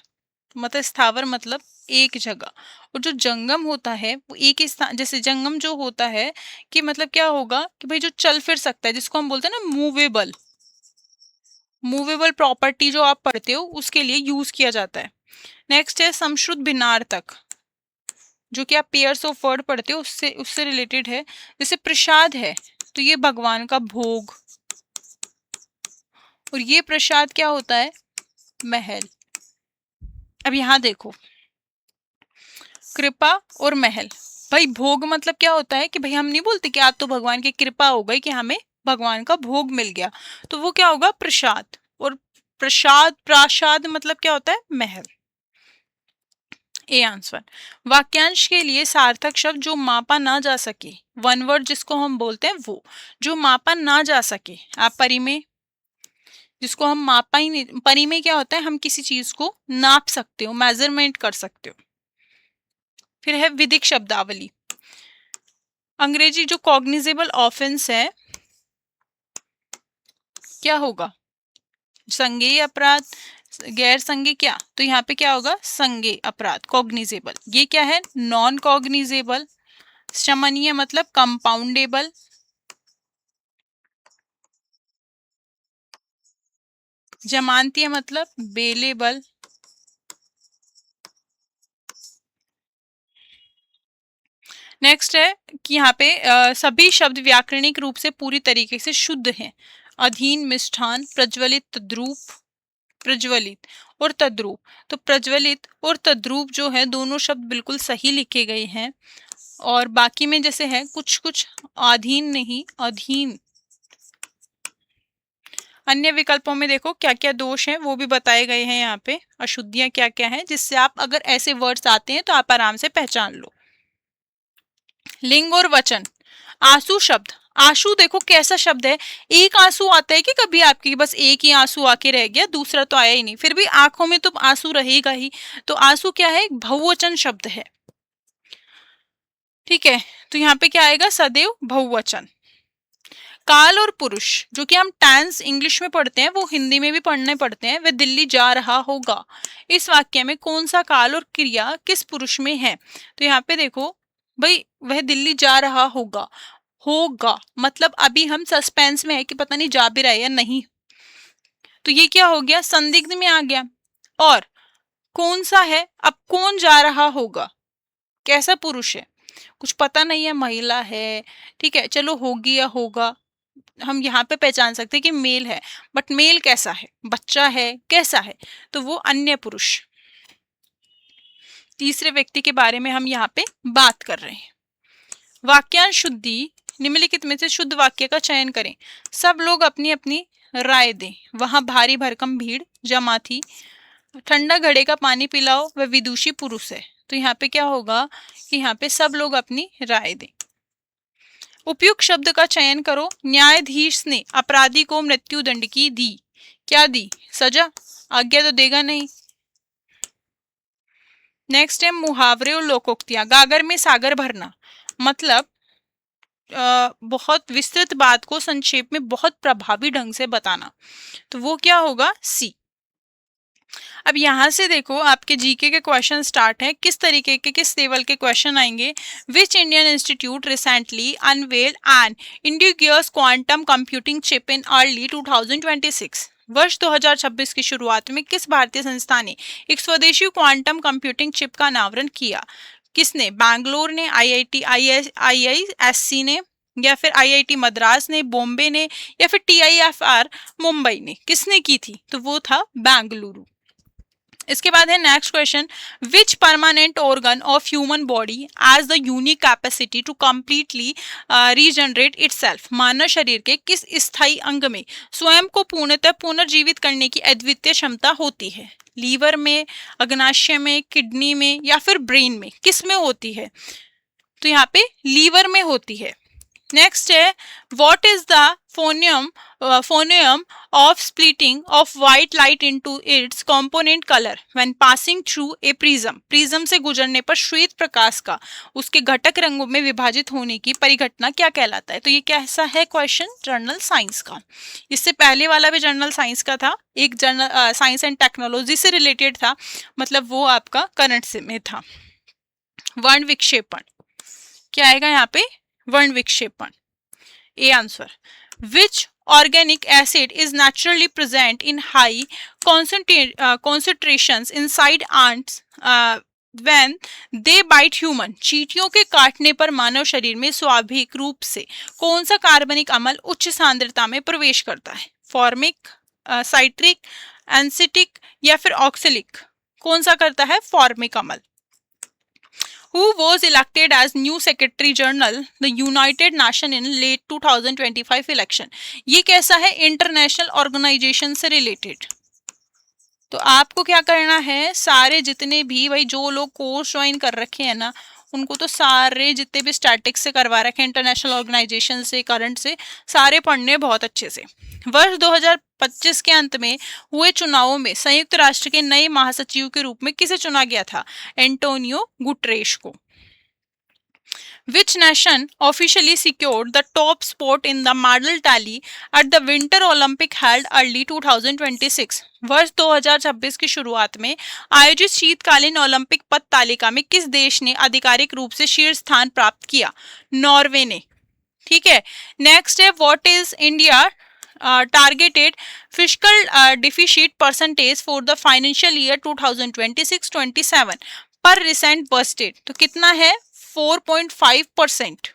Speaker 1: मतलब स्थावर मतलब एक जगह, और जो जंगम होता है वो एक ही स्थान, जैसे जंगम जो होता है कि मतलब क्या होगा कि भाई जो चल फिर सकता है, जिसको हम बोलते हैं ना मूवेबल। मूवेबल प्रॉपर्टी जो आप पढ़ते हो उसके लिए यूज किया जाता है। नेक्स्ट है समश्रुत भिन्नार्थक, जो कि आप पेयर्स ऑफ वर्ड पढ़ते हो उससे उससे रिलेटेड है। जैसे प्रसाद है तो ये भगवान का भोग, और ये प्रसाद क्या होता है? महल। अब यहाँ देखो, कृपा और महल। भाई भोग मतलब क्या होता है कि भाई हम नहीं बोलते कि आज तो भगवान की कृपा हो गई कि हमें भगवान का भोग मिल गया, तो वो क्या होगा? प्रसाद। और प्रसाद, प्रासाद मतलब क्या होता है? महल। A answer. वाक्यांश के लिए सार्थक शब्द जो मापा ना जा सके, वन वर्ड जिसको हम बोलते हैं वो, जो मापा ना जा सके। आप परिमेय, जिसको हम मापा ही नहीं, परिमेय क्या होता है? हम किसी चीज को नाप सकते हो, मेजरमेंट कर सकते हो। फिर है विधिक शब्दावली। अंग्रेजी जो कॉग्निजेबल ऑफेंस है क्या होगा? संज्ञेय अपराध, गैर संज्ञेय क्या? तो यहाँ पे क्या होगा? संज्ञेय अपराध, कॉग्निजेबल। ये क्या है? Non cognizable. शमनीय मतलब कंपाउंडेबल। जमानतीय मतलब बेलेबल। नेक्स्ट है कि यहाँ पे सभी शब्द व्याकरणिक रूप से पूरी तरीके से शुद्ध हैं। अधीन, मिष्ठान, प्रज्वलित, तद्रूप, प्रज्वलित और तद्रूप। तो प्रज्वलित और तद्रूप जो है दोनों शब्द बिल्कुल सही लिखे गए हैं। और बाकी में जैसे है कुछ कुछ अधीन नहीं, अधीन। अन्य विकल्पों में देखो क्या क्या दोष हैं वो भी बताए गए हैं यहाँ पे, अशुद्धियां क्या क्या हैं, जिससे आप अगर ऐसे वर्ड्स आते हैं तो आप आराम से पहचान लो। लिंग और वचन। आंसू शब्द, आंसू देखो कैसा शब्द है। एक आंसू आता है कि कभी आपकी बस एक ही आंसू आके रह गया, दूसरा तो आया ही नहीं, फिर भी आंखों में तो आंसू रहेगा ही। तो आंसू क्या है? एक बहुवचन शब्द है। ठीक है, तो यहाँ पे क्या आएगा? सदैव बहुवचन। काल और पुरुष, जो कि हम टेंस इंग्लिश में पढ़ते हैं वो हिंदी में भी पढ़ने पड़ते हैं। वह दिल्ली जा रहा होगा, इस वाक्य में कौन सा काल और क्रिया किस पुरुष में है? तो यहाँ पे देखो भाई, वह दिल्ली जा रहा होगा, होगा मतलब अभी हम सस्पेंस में है कि पता नहीं जा भी रहा है या नहीं, तो ये क्या हो गया? संदिग्ध में आ गया। और कौन सा है? अब कौन जा रहा होगा, कैसा पुरुष है? कुछ पता नहीं है, महिला है, ठीक है चलो होगी या होगा, हम यहाँ पे पहचान सकते हैं कि मेल है, बट मेल कैसा है? बच्चा है, कैसा है? तो वो अन्य पुरुष, तीसरे व्यक्ति के बारे में हम यहाँ पे बात कर रहे हैं। वाक्यांश शुद्धि। निम्नलिखित में से शुद्ध वाक्य का चयन करें। सब लोग अपनी अपनी राय दें, वहां भारी भरकम भीड़ जमा थी, ठंडा घड़े का पानी पिलाओ, वह विदुषी पुरुष है। तो यहाँ पे क्या होगा कि यहाँ पे सब लोग अपनी राय दें। उपयुक्त शब्द का चयन करो। न्यायाधीश ने अपराधी को मृत्यु दंड की दी, क्या दी? सजा। आज्ञा तो देगा नहीं। नेक्स्ट है मुहावरे और लोकोक्तियां। गागर में सागर भरना मतलब बहुत विस्तृत बात को संक्षेप में बहुत प्रभावी ढंग से बताना, तो वो क्या होगा? सी। अब यहाँ से देखो आपके जीके के क्वेश्चन स्टार्ट हैं। किस तरीके के, किस लेवल के क्वेश्चन आएंगे? Which Indian institute recently unveiled an indigenous quantum computing chip in early 2026। वर्ष 2026 की शुरुआत में किस भारतीय संस्था ने एक स्वदेशी क्वांटम कंप्यूटिंग चिप का अनावरण किया? किसने? बैंगलोर ने, IISc ने, या फिर IIT मद्रास ने, बॉम्बे ने, या फिर TIFR मुंबई ने? किसने की थी? तो वो था बेंगलुरु। इसके बाद है next question. Which permanent organ of human body has the unique capacity to completely regenerate itself. मानव शरीर के किस स्थायी अंग में स्वयं को पूर्णतः पुनर्जीवित करने की अद्वितीय क्षमता होती है? लीवर में, अग्नाशय में, किडनी में, या फिर ब्रेन में? किस में होती है? तो यहाँ पे लीवर में होती है। नेक्स्ट है what is the phenomenon of splitting of white light into its component colour when passing through a prism. Prism से गुजरने पर श्वेत प्रकाश का उसके घटक रंगों में विभाजित होने की परिघटना क्या कहलाता है? तो ये कैसा है क्वेश्चन? जर्नल साइंस का। इससे पहले वाला भी जर्नल साइंस का था, एक जर्नल साइंस एंड टेक्नोलॉजी से रिलेटेड था, मतलब वो आपका करंट से में था। वर्ण विक्षेपण क्या आएगा यहाँ पे? वर्ण विक्षेपण। A answer. Which organic acid is naturally present in high concentrations inside ants when they bite human। चींटियों के काटने पर मानव शरीर में स्वाभाविक रूप से कौन सा कार्बनिक अम्ल उच्च सांद्रता में प्रवेश करता है? फॉर्मिक, साइट्रिक, एसिटिक या फिर ऑक्सैलिक? कौन सा करता है? फॉर्मिक अम्ल। Who was elected as new secretary general the United Nations in late 2025 election? ये कैसा है? इंटरनेशनल ऑर्गेनाइजेशन से रिलेटेड। तो आपको क्या करना है, सारे जितने भी भाई जो लोग कोर्स ज्वाइन कर रखे हैं ना, उनको तो सारे जितने भी स्टैटिक्स से करवा रखे हैं, इंटरनेशनल ऑर्गेनाइजेशन से, करंट से, सारे पढ़ने बहुत अच्छे से। वर्ष 2025 के अंत में हुए चुनावों में संयुक्त राष्ट्र के नए महासचिव के रूप में किसे चुना गया था? एंटोनियो गुटरेश को। Which nation officially secured the top spot in the medal tally at the Winter Olympic held early 2026? वर्ष 2026 की शुरुआत में आयोजित शीतकालीन ओलंपिक पद तालिका में किस देश ने आधिकारिक रूप से शीर्ष स्थान प्राप्त किया? नॉर्वे ने। ठीक है। नेक्स्ट है what is India targeted fiscal deficit percentage for the financial year 2026-27 पर रिसेंट बजट? तो कितना है? 4.5%।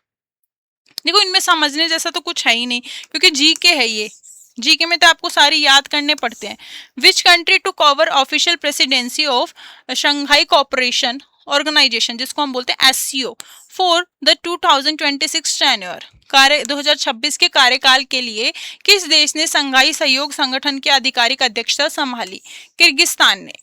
Speaker 1: देखो इनमें समझने जैसा तो कुछ है ही नहीं, क्योंकि जीके है ये। जीके में तो आपको सारी याद करने पड़ते हैं। Which country to cover official presidency of Shanghai Cooperation Organisation, जिसको हम बोलते हैं एससीओ, फॉर द 2026 टेन्योर? 2026 के कार्यकाल के लिए किस देश ने शंघाई सहयोग संगठन की आधिकारिक अध्यक्षता संभाली? किर्गिस्तान ने।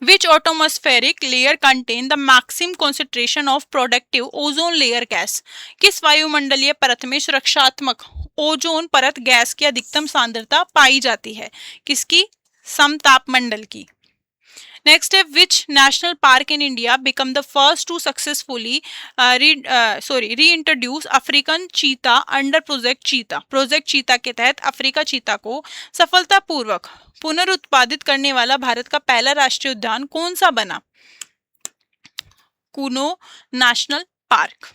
Speaker 1: Which atmospheric layer contain the maximum concentration of protective ozone layer gas? किस वायुमंडलीय परत में सुरक्षात्मक ओजोन परत गैस की अधिकतम सांद्रता पाई जाती है? किसकी? समतापमंडल की। नेक्स्ट है which national park in India become the first to successfully reintroduce African cheetah under project cheetah? Project cheetah के तहत अफ्रीका चीता को सफलतापूर्वक पुनरुत्पादित करने वाला भारत का पहला राष्ट्रीय उद्यान कौन सा बना? Kuno national park.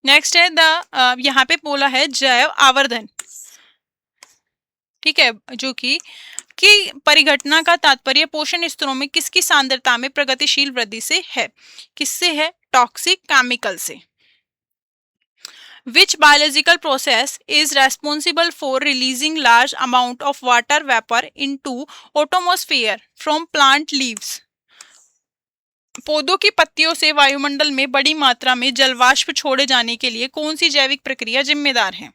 Speaker 1: नेक्स्ट है यहाँ पे बोला है जैव आवर्धन, ठीक है, जो कि परिघटना का तात्पर्य पोषण स्तरों में किसकी सांद्रता में प्रगतिशील वृद्धि से है? किससे है? टॉक्सिक केमिकल से। Which biological process is responsible for releasing large amount of water vapor into atmosphere from plant leaves? पौधों की पत्तियों से वायुमंडल में बड़ी मात्रा में जलवाष्प छोड़े जाने के लिए कौन सी जैविक प्रक्रिया जिम्मेदार है?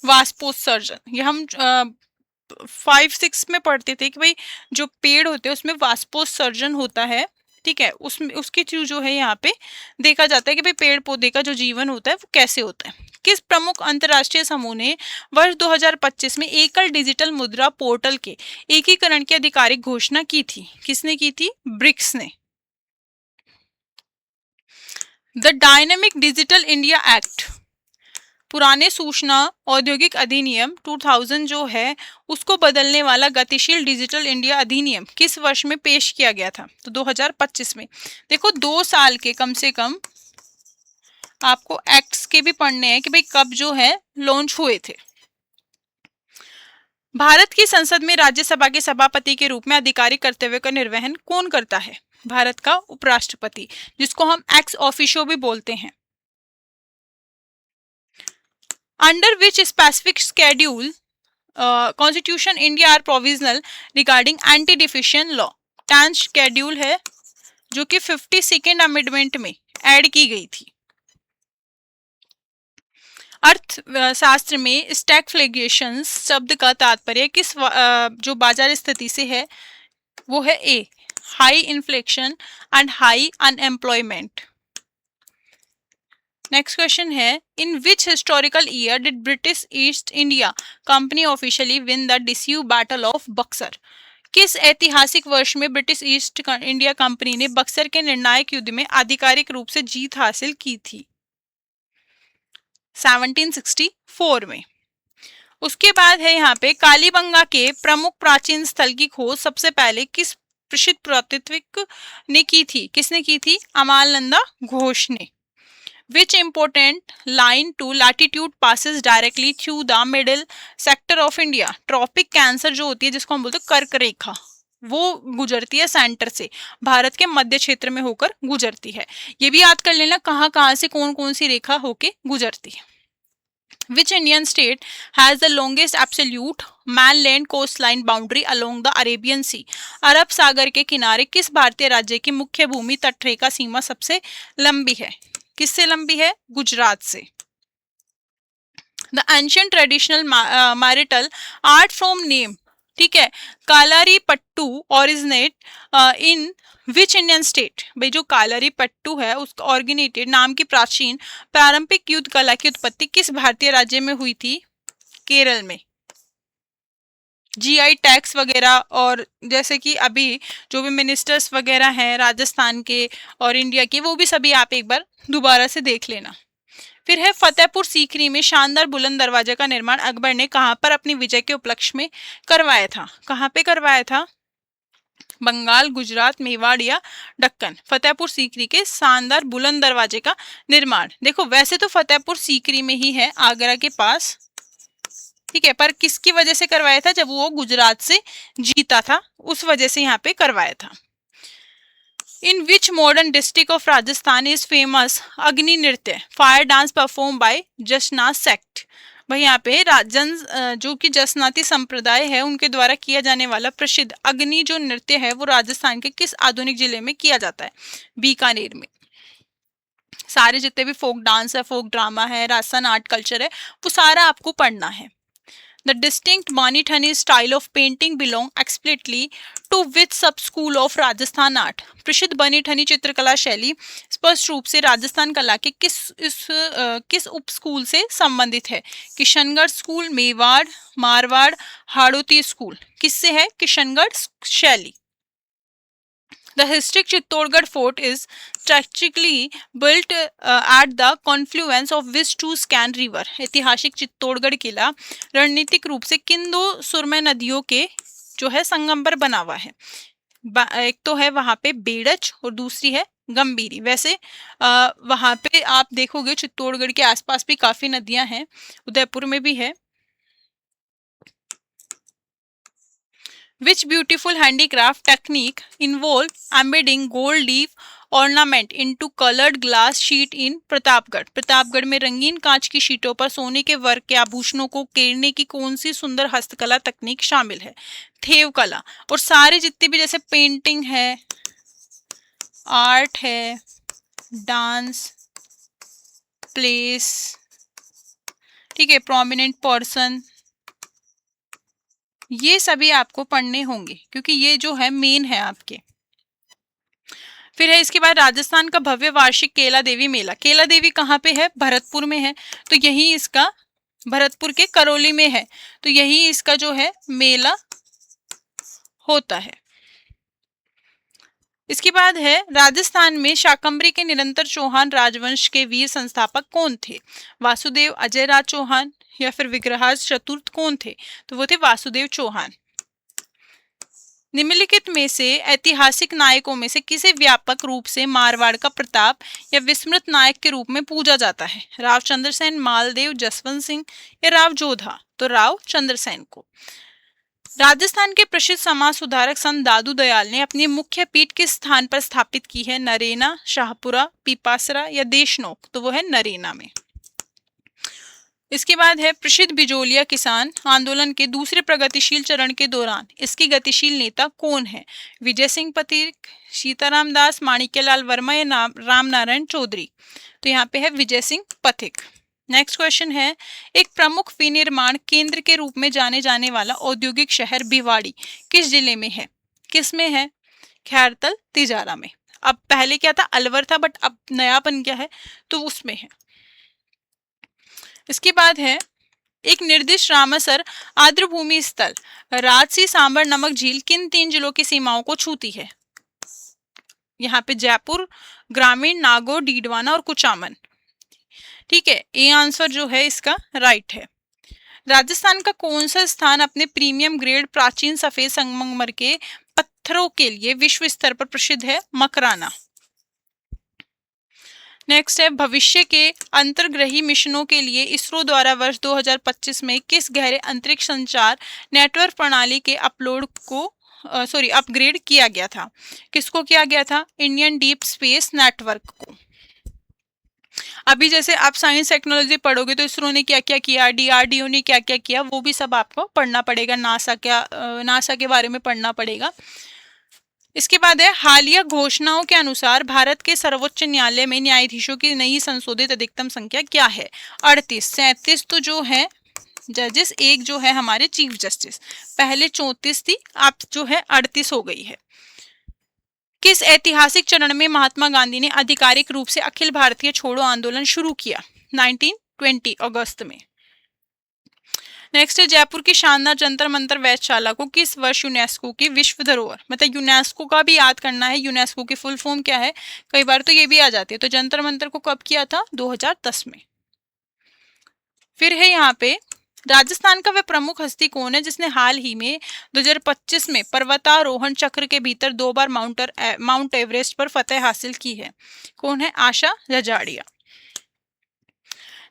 Speaker 1: वाष्पोत्सर्जन। ये हम 5-6 में पढ़ते थे कि भाई जो पेड़ होते हैं उसमें वाष्पोत्सर्जन होता है, ठीक है, उसमें उसकी जो है यहाँ पे देखा जाता है कि भाई पेड़ पौधे का जो जीवन होता है वो कैसे होता है। किस प्रमुख अंतर्राष्ट्रीय समूह ने वर्ष 2025 में एकल डिजिटल मुद्रा पोर्टल के एकीकरण की आधिकारिक घोषणा की थी? किसने की थी? ब्रिक्स ने। The dynamic digital India act, पुराने सूचना औद्योगिक अधिनियम 2000 जो है उसको बदलने वाला गतिशील डिजिटल इंडिया अधिनियम किस वर्ष में पेश किया गया था? तो 2025 में। देखो 2 साल के कम से कम आपको एक्ट्स के भी पढ़ने हैं कि भाई कब जो है लॉन्च हुए थे। भारत की संसद में राज्यसभा के सभापति के रूप में आधिकारिक कर्तव्य का निर्वहन कौन करता है? भारत का उपराष्ट्रपति, जिसको हम एक्स ऑफिशियो भी बोलते हैं। Under which specific schedule Constitution India are provisional regarding anti-defamation law? 10th schedule है जो कि 52nd अमेंडमेंट में ऐड की गई थी। अर्थशास्त्र में स्टैगफ्लेशन शब्द का तात्पर्य किस जो बाजार स्थिति से है वो है a high inflation and high unemployment. Next question है, in which historical year did British East India Company officially win the decisive battle of Buxar? किस ऐतिहासिक वर्ष में ब्रिटिश ईस्ट इंडिया कंपनी ने बक्सर के निर्णायक युद्ध में आधिकारिक रूप से जीत हासिल की थी? 1764 में। उसके बाद है यहाँ पे, कालीबंगा के प्रमुख प्राचीन स्थल की खोज सबसे पहले किस प्रसिद्ध पुरातत्विक ने की थी? किसने की थी? अमालनंदा घोष ने। Which important line to latitude passes directly through the middle sector of India? Tropic cancer जो होती है, जिसको हम बोलते हैं कर्क रेखा, वो गुजरती है सेंटर से, भारत के मध्य क्षेत्र में होकर गुजरती है। ये भी याद कर लेना कहाँ कहाँ से कौन कौन सी रेखा होके गुजरती है। Which Indian state has the longest absolute mainland coastline boundary along the Arabian Sea? अरब सागर के किनारे किस भारतीय राज्य की मुख्य भूमि तटरेखा सीमा सबसे लंबी है? किससे लंबी है? गुजरात से। The ancient traditional martial art from name, ठीक है, Kalaripayattu originate in which Indian state? भाई जो कालारी पट्टू है उसका ऑर्गेनेटेड नाम की प्राचीन पारंपरिक युद्ध कला की उत्पत्ति किस भारतीय राज्य में हुई थी? केरल में। जीआई टैक्स वगैरह और जैसे कि अभी जो भी मिनिस्टर्स वगैरह हैं राजस्थान के और इंडिया के, वो भी सभी आप एक बार दोबारा से देख लेना। फिर है, फतेहपुर सीकरी में शानदार बुलंद दरवाजे का निर्माण अकबर ने कहां पर अपनी विजय के उपलक्ष्य में करवाया था? कहां पे करवाया था? बंगाल, गुजरात, मेवाड़ या दक्कन? फतेहपुर सीकरी के शानदार बुलंद दरवाजे का निर्माण, देखो वैसे तो फतेहपुर सीकरी में ही है, आगरा के पास, ठीक है, पर किसकी वजह से करवाया था? जब वो गुजरात से जीता था, उस वजह से यहाँ पे करवाया था। In which modern district of Rajasthan is famous अग्नि नृत्य fire dance perform by Jasna sect? भाई यहाँ पे जो कि जसनाती संप्रदाय है उनके द्वारा किया जाने वाला प्रसिद्ध अग्नि जो नृत्य है वो राजस्थान के किस आधुनिक जिले में किया जाता है? बीकानेर में। सारे जितने भी फोक डांस है, फोक ड्रामा है, राजस्थान आर्ट कल्चर है, वो सारा आपको पढ़ना है। The distinct Bani Thani style of painting belong explicitly to which sub school of Rajasthan art? प्रसिद्ध बनी ठनी चित्रकला शैली स्पष्ट रूप से राजस्थान कला के किस उप स्कूल से संबंधित है? Kishangarh school, Mewar, Marwar, Hadoti school? किससे है? किशनगढ़ शैली। The historic Chittorgarh fort is strategically built at the confluence of which two Scan river? ऐतिहासिक चित्तौड़गढ़ किला रणनीतिक रूप से किन दो सुरमय नदियों के जो है संगम पर बना हुआ है? एक तो है वहां पे बेड़च और दूसरी है गंभीरी। वैसे वहां पे आप देखोगे चित्तौड़गढ़ के आसपास भी काफी नदियां हैं, उदयपुर में भी है। Which beautiful handicraft technique involve embedding gold leaf ornament into colored glass sheet in Pratapgarh? Pratapgarh में रंगीन कांच की शीटों पर सोने के वर्क के आभूषणों को केरने की कौन सी सुंदर हस्तकला तकनीक शामिल है? थेव कला। और सारे जितने भी जैसे पेंटिंग है, आर्ट है, डांस, प्लेस, ठीक है, प्रोमिनेंट पर्सन, ये सभी आपको पढ़ने होंगे क्योंकि ये जो है मेन है आपके। फिर है इसके बाद राजस्थान का भव्य वार्षिक केला देवी मेला। केला देवी कहाँ पे है? भरतपुर में है, तो यही इसका भरतपुर के करौली में है, तो यही इसका जो है मेला होता है। इसके बाद है राजस्थान में शाकंभरी के निरंतर चौहान राजवंश के वीर संस्थापक कौन थे? वासुदेव, अजय राज चौहान या फिर विग्रहराज चतुर्थ कौन थे? तो वो थे वासुदेव चौहान। निम्नलिखित में से ऐतिहासिक नायकों में से किसे व्यापक रूप से मारवाड़ का प्रताप या विस्मृत नायक के रूप में पूजा जाता है? राव चंद्रसेन, मालदेव, जसवंत सिंह या राव जोधा? तो राव चंद्रसेन को। राजस्थान के प्रसिद्ध समाज सुधारक संत दादू दयाल ने अपनी मुख्य पीठ किस स्थान पर स्थापित की है? नरेना, शाहपुरा, पीपासरा या देशनोक? तो वो है नरेना में। इसके बाद है प्रसिद्ध बिजोलिया किसान आंदोलन के दूसरे प्रगतिशील चरण के दौरान इसकी गतिशील नेता कौन है? विजय सिंह पथिक, सीताराम दास, माणिक्यलाल वर्मा या राम नारायण चौधरी? तो यहाँ पे है विजय सिंह पथिक। नेक्स्ट क्वेश्चन है, एक प्रमुख विनिर्माण केंद्र के रूप में जाने जाने वाला औद्योगिक शहर भिवाड़ी किस जिले में है? किस में है? खैरतल, तिजारा में। अब पहले क्या था? अलवर था, बट अब नया बन गया है, तो उसमें है। इसके बाद है एक निर्दिष्ट रामसर आर्द्रभूमि स्थल राजसी सांबर नमक झील किन 3 जिलों की सीमाओं को छूती है? यहाँ पे जयपुर, ग्रामीण, नागौर, डीडवाना और कुचामन। ठीक है, ए आंसर जो है इसका राइट है। राजस्थान का कौन सा स्थान अपने प्रीमियम ग्रेड प्राचीन सफेद संगमरमर के पत्थरों के लिए विश्व स्तर पर प्रसिद्ध है? मकराना। नेक्स्ट है भविष्य के अंतर्ग्रही मिशनों के लिए इसरो द्वारा वर्ष 2025 में किस गहरे अंतरिक्ष संचार नेटवर्क प्रणाली के अपग्रेड किया गया था? किसको किया गया था? इंडियन डीप स्पेस नेटवर्क को। अभी जैसे आप साइंस टेक्नोलॉजी पढ़ोगे तो इसरो ने क्या क्या किया, डीआरडीओ ने क्या क्या किया, वो भी सब आपको पढ़ना पड़ेगा। नासा के बारे में पढ़ना पड़ेगा। इसके बाद है हालिया घोषणाओं के अनुसार भारत के सर्वोच्च न्यायालय में न्यायाधीशों की नई संशोधित अधिकतम संख्या क्या है? 38। 37 तो जो है जजेस, एक जो है हमारे चीफ जस्टिस। पहले 34 थी, अब जो है 38 हो गई है। किस ऐतिहासिक चरण में महात्मा गांधी ने आधिकारिक रूप से अखिल भारतीय छोड़ो आंदोलन शुरू किया? 1920 अगस्त में। नेक्स्ट है जयपुर की शानदार जंतर मंतर वेधशाला को किस वर्ष यूनेस्को की विश्व धरोहर, मतलब यूनेस्को का भी याद करना है, यूनेस्को की फुल फॉर्म क्या है, कई बार तो ये भी आ जाती है। तो जंतर मंतर को कब किया था? 2010 में। फिर है यहाँ पे राजस्थान का वह प्रमुख हस्ती कौन है जिसने हाल ही में 2025 में पर्वतारोहण चक्र के भीतर 2 बार माउंट एवरेस्ट पर फतेह हासिल की है? कौन है? आशा जजाड़िया।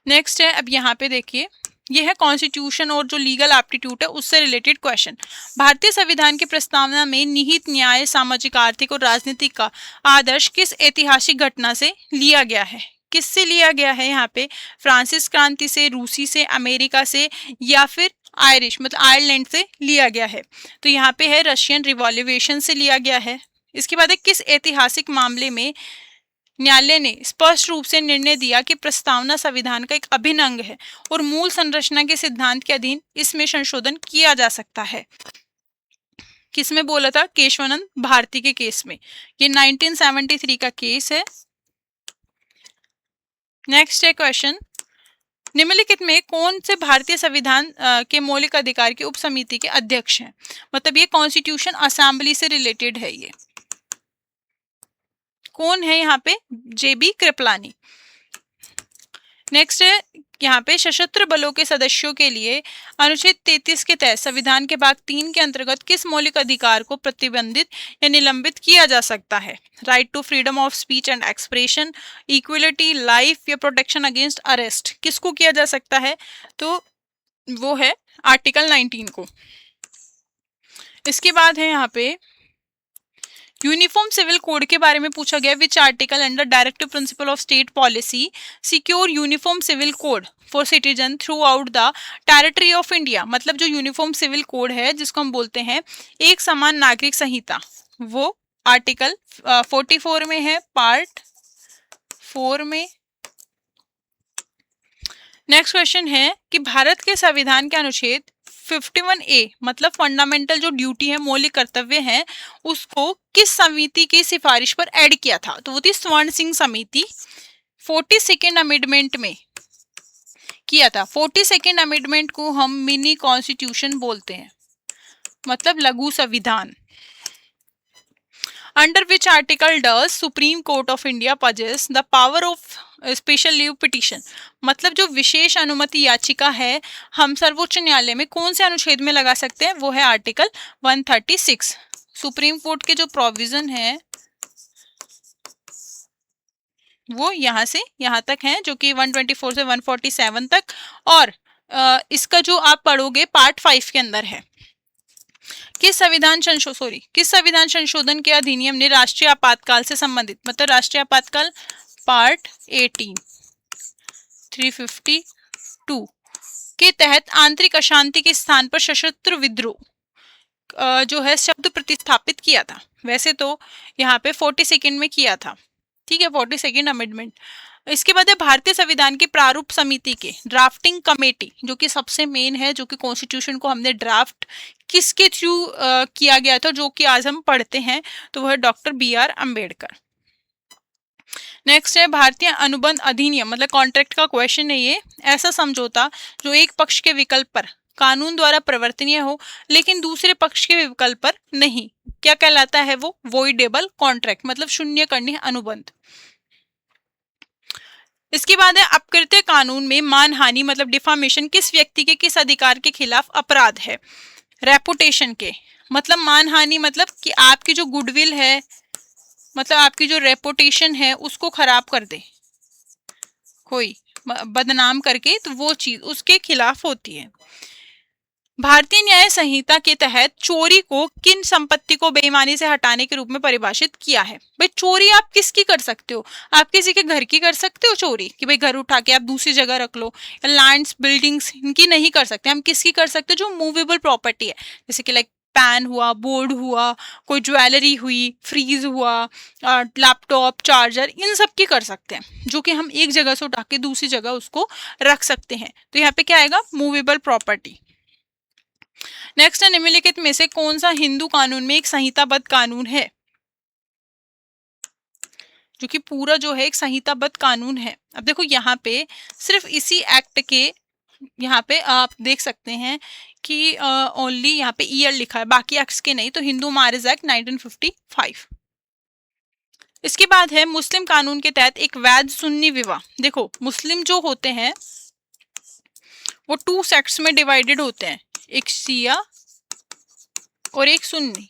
Speaker 1: नेक्स्ट है, अब यहाँ पे देखिए, यह है कॉन्स्टिट्यूशन और जो लीगल एप्टीट्यूड है उससे रिलेटेड क्वेश्चन। भारतीय संविधान की प्रस्तावना में निहित न्याय, सामाजिक, आर्थिक और राजनीतिक का आदर्श किस ऐतिहासिक घटना से लिया गया है? किससे लिया गया है? यहाँ पे फ्रांसिस क्रांति से, रूसी से, अमेरिका से, या फिर आयरिश मतलब आयरलैंड से लिया गया है? तो यहाँ पे है रशियन रिवॉल्यूशन से लिया गया है। इसके बाद है किस ऐतिहासिक मामले में न्यायालय ने स्पष्ट रूप से निर्णय दिया कि प्रस्तावना संविधान का एक अभिन्न अंग है और मूल संरचना के सिद्धांत के अधीन इसमें संशोधन किया जा सकता है? किसमें बोला था? केशवानंद भारती के केस में। ये 1973 का केस है। नेक्स्ट है क्वेश्चन, निम्नलिखित में कौन से भारतीय संविधान के मौलिक अधिकार की उप समिति के अध्यक्ष हैं? मतलब ये कॉन्स्टिट्यूशन असेंबली से रिलेटेड है। ये कौन है यहाँ पे? जेबी कृपलानी। नेक्स्ट है यहाँ पे सशस्त्र बलों के सदस्यों के लिए अनुच्छेद 33 के तहत संविधान के भाग 3 के अंतर्गत किस मौलिक अधिकार को प्रतिबंधित या निलंबित किया जा सकता है? Right to freedom of speech and expression, equality, life या प्रोटेक्शन अगेंस्ट अरेस्ट, किसको किया जा सकता है? तो वो है आर्टिकल 19 को। इसके बाद है यहाँ पे यूनिफॉर्म सिविल कोड के बारे में पूछा गया। Which article under directive principle of state policy secure uniform civil code for citizen throughout the territory of India? मतलब जो यूनिफॉर्म सिविल कोड है जिसको हम बोलते हैं एक समान नागरिक संहिता, वो आर्टिकल 44 में है, पार्ट 4 में। नेक्स्ट क्वेश्चन है कि भारत के संविधान के अनुच्छेद 51A मतलब फंडामेंटल जो ड्यूटी है, मौलिक कर्तव्य है, उसको किस समिति की सिफारिश पर ऐड किया था? तो वो थी स्वर्ण सिंह समिति। 42nd अमेंडमेंट में किया था। 42nd अमेंडमेंट को हम मिनी कॉन्स्टिट्यूशन बोलते हैं, मतलब लघु संविधान। Under which article does supreme court of India possess the power of special leave petition? मतलब जो विशेष अनुमति याचिका है हम सर्वोच्च न्यायालय में कौन से अनुच्छेद में लगा सकते हैं? वो है आर्टिकल 136। सुप्रीम कोर्ट के जो प्रोविजन है वो यहाँ से यहाँ तक है, जो कि 124 से 147 तक, और इसका जो आप पढ़ोगे पार्ट 5 के अंदर है। किस संविधान संशोधन के अधिनियम ने राष्ट्रीय आपातकाल से संबंधित, मतलब राष्ट्रीय आपातकाल पार्ट 18 352 के तहत आंतरिक अशांति के स्थान पर सशस्त्र विद्रोह जो है शब्द प्रतिस्थापित किया था? वैसे तो यहाँ पे 42nd में किया था, ठीक है, 42nd अमेंडमेंट। इसके बाद है भारतीय संविधान की प्रारूप समिति के ड्राफ्टिंग कमेटी, जो कि सबसे मेन है, जो कि कॉन्स्टिट्यूशन को हमने ड्राफ्ट किसके थ्रू किया गया था, जो कि आज हम पढ़ते हैं, तो वह डॉक्टर BR अम्बेडकर। नेक्स्ट है भारतीय अनुबंध अधिनियम, मतलब कॉन्ट्रैक्ट का क्वेश्चन है ये। ऐसा समझौता जो एक पक्ष के विकल्प पर कानून द्वारा प्रवर्तनीय हो लेकिन दूसरे पक्ष के विकल्प पर नहीं, क्या कहलाता है वो? वॉइडेबल कॉन्ट्रैक्ट, मतलब शून्य करनीय अनुबंध। इसके बाद है अपकृत्य कानून में मानहानि मतलब डिफामेशन किस व्यक्ति के किस अधिकार के खिलाफ अपराध है? रेपुटेशन के, मतलब मानहानि मतलब कि आपकी जो गुडविल है, मतलब आपकी जो रेपुटेशन है उसको खराब कर दे कोई, बदनाम करके, तो वो चीज उसके खिलाफ होती है। भारतीय न्याय संहिता के तहत चोरी को किन संपत्ति को बेईमानी से हटाने के रूप में परिभाषित किया है? भाई चोरी आप किसकी कर सकते हो? आप किसी के घर की कर सकते हो चोरी, कि भाई घर उठा के आप दूसरी जगह रख लो, या लैंड्स बिल्डिंग्स इनकी नहीं कर सकते। हम किसकी कर सकते हो? जो मूवेबल प्रॉपर्टी है, जैसे कि लाइक पैन हुआ, बोर्ड हुआ, कोई ज्वेलरी हुई, फ्रीज हुआ, लैपटॉप, चार्जर, इन सब की कर सकते हैं, जो कि हम एक जगह से उठा के दूसरी जगह उसको रख सकते हैं। तो यहाँ पे क्या आएगा? Movable property. नेक्स्ट है निम्नलिखित में से कौन सा हिंदू कानून में एक संहिताबद्ध कानून है? जो कि पूरा जो है एक संहिताबद्ध कानून है। अब देखो यहाँ पे सिर्फ इसी एक्ट के यहाँ पे आप देख सकते हैं कि ओनली यहाँ पे ईयर लिखा है, बाकी एक्ट्स के नहीं। तो हिंदू मैरिज एक्ट 1955। इसके बाद है मुस्लिम कानून के तहत एक वैध सुन्नी विवाह। देखो मुस्लिम जो होते हैं वो 2 सेक्ट्स में डिवाइडेड होते हैं, एक शिया और एक सुन्नी।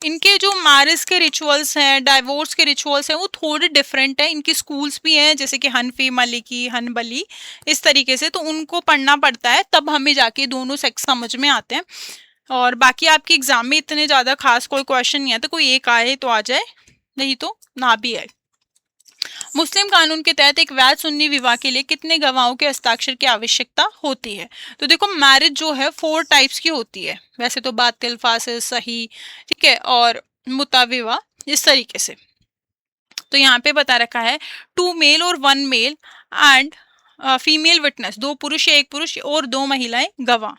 Speaker 1: इनके जो मैरिज के रिचुअल्स हैं, डाइवोर्स के रिचुअल्स हैं, वो थोड़े डिफरेंट है। इनकी स्कूल्स भी हैं, जैसे कि हनफी, मलिकी, हनबली, इस तरीके से। तो उनको पढ़ना पड़ता है, तब हमें जाके दोनों सेक्स समझ में आते हैं। और बाकी आपके एग्जाम में इतने ज्यादा खास कोई क्वेश्चन नहीं आता, कोई एक आए तो आ जाए, नहीं तो ना भी आए। मुस्लिम कानून के तहत एक वैध सुन्नी विवाह के लिए कितने गवाहों के हस्ताक्षर की आवश्यकता होती है? तो देखो मैरिज जो है 4 टाइप्स की होती है वैसे तो, बातिल, फासिल, सही, ठीक है, और मुता विवाह, इस तरीके से। तो यहाँ पे बता रखा है 2 मेल और 1 मेल एंड फीमेल विटनेस, 2 पुरुष या 1 पुरुष और 2 महिलाएं गवाह।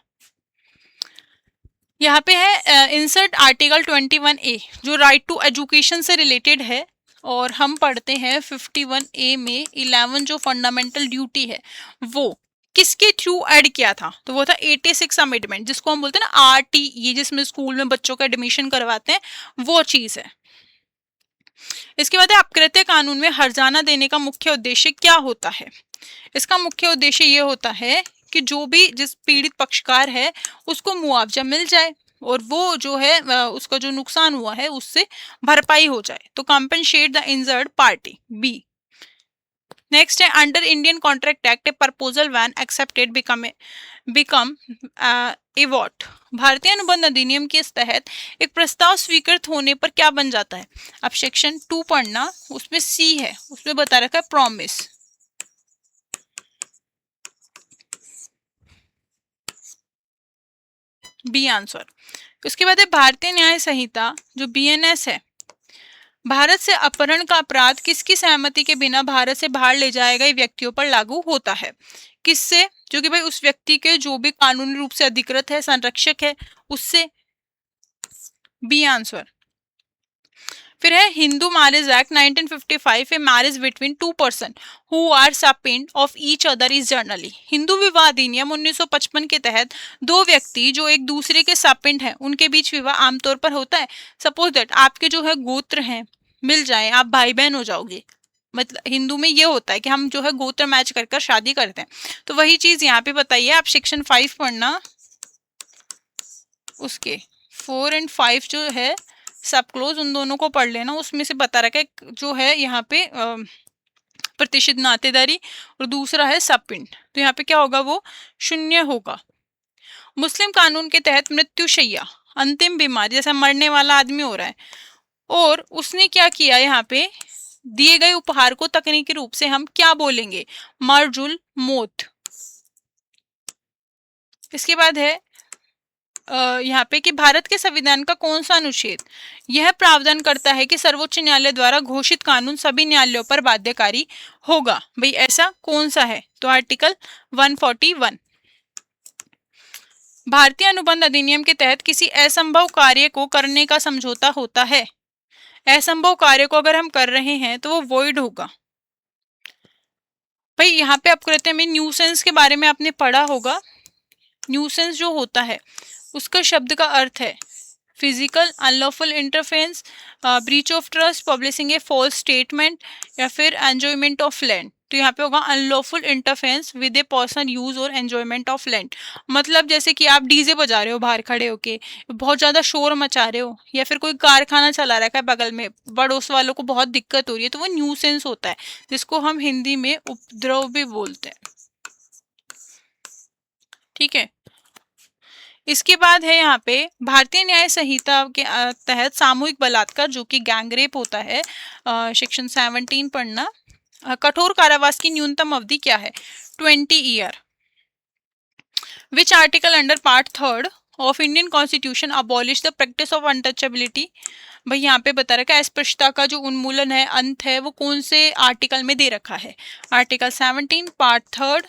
Speaker 1: यहाँ पे है इंसर्ट आर्टिकल 21A जो राइट टू एजुकेशन से रिलेटेड है। और हम पढ़ते हैं 51A में 11 जो फंडामेंटल ड्यूटी है वो किसके थ्रू ऐड किया था? तो वो था 86 अमेंडमेंट, जिसको हम बोलते हैं ना RTE, जिसमें स्कूल में बच्चों का एडमिशन करवाते हैं, वो चीज है। इसके बाद अपकृत्य कानून में हर्जाना देने का मुख्य उद्देश्य क्या होता है? इसका मुख्य उद्देश्य ये होता है कि जो भी जिस पीड़ित पक्षकार है उसको मुआवजा मिल जाए और वो जो है उसका जो नुकसान हुआ है उससे भरपाई हो जाए। तो compensate the injured party, B. Next है under Indian contract act a proposal when accepted become a what. भारतीय अनुबंध अधिनियम के तहत एक प्रस्ताव स्वीकृत होने पर क्या बन जाता है? अब सेक्शन 2 पढ़ना, उसमें सी है, उसमें बता रखा है प्रॉमिस। B answer. उसके बाद है भारतीय न्याय संहिता जो BNS है, भारत से अपहरण का अपराध किसकी सहमति के बिना भारत से बाहर ले जाए गए व्यक्तियों पर लागू होता है? किससे? जो कि भाई उस व्यक्ति के जो भी कानूनी रूप से अधिकृत है, संरक्षक है, उससे। B answer. फिर है Hindu marriage act 1955, a marriage between 2 person who are sapinda of each other is generally. Hindu विवाह अधिनियम 1955 के तहत 2 व्यक्ति जो एक दूसरे के सपिंड हैं उनके बीच विवाह आमतौर पर होता है। सपोज दैट आपके जो है गोत्र हैं मिल जाए, आप भाई बहन हो जाओगे। मतलब हिंदू में ये होता है कि हम जो है गोत्र मैच कर कर शादी करते हैं। तो वही चीज यहाँ पे बताइए। आप सेक्शन 5 पढ़ना, उसके 4 और 5 जो है सब क्लोज, उन दोनों को पढ़ लेना। उसमें से बता रखा है जो है यहाँ पे प्रतिशत नातेदारी और दूसरा है सपिंड। तो यहाँ पे क्या होगा? वो 0 होगा। मुस्लिम कानून के तहत मृत्युशैया, अंतिम बीमारी, जैसा मरने वाला आदमी हो रहा है और उसने क्या किया, यहाँ पे दिए गए उपहार को तकनीकी रूप से हम क्या बोलेंगे? मर्जुल मौत। इसके बाद है यहाँ पे कि भारत के संविधान का कौन सा अनुच्छेद यह प्रावधान करता है कि सर्वोच्च न्यायालय द्वारा घोषित कानून सभी न्यायालयों पर बाध्यकारी होगा? भाई ऐसा कौन सा है? तो आर्टिकल 141। भारतीय अनुबंध अधिनियम के तहत किसी असंभव कार्य को करने का समझौता होता है। असंभव कार्य को अगर हम कर रहे हैं तो वो वॉइड होगा। भाई यहाँ पे आपको रहते हैं, न्यूसेंस के बारे में आपने पढ़ा होगा। न्यूसेंस जो होता है उसका शब्द का अर्थ है physical unlawful interference, breach of trust, publishing a false statement, या फिर एंजॉयमेंट ऑफ लैंड। तो यहाँ पे होगा unlawful interference with a personal use और एंजॉयमेंट ऑफ लैंड। मतलब जैसे कि आप डीजे बजा रहे हो बाहर खड़े होके, बहुत ज्यादा शोर मचा रहे हो, या फिर कोई कारखाना चला रखा है बगल में, पड़ोस वालों को बहुत दिक्कत हो रही है, तो वो न्यूसेंस होता है, जिसको हम हिंदी में उपद्रव भी बोलते हैं। ठीक है। इसके बाद है यहाँ पे भारतीय न्याय संहिता के तहत सामूहिक बलात्कार जो कि गैंगरेप होता है, सेक्शन 17 पढ़ना। कठोर कारावास की न्यूनतम अवधि क्या है? 20 year. Which article under part 3 of Indian constitution abolish the practice of untouchability? भाई यहाँ पे बता रखा है अस्पृश्यता का जो उन्मूलन है, अंत है, वो कौन से आर्टिकल में दे रखा है? आर्टिकल 17 पार्ट 3,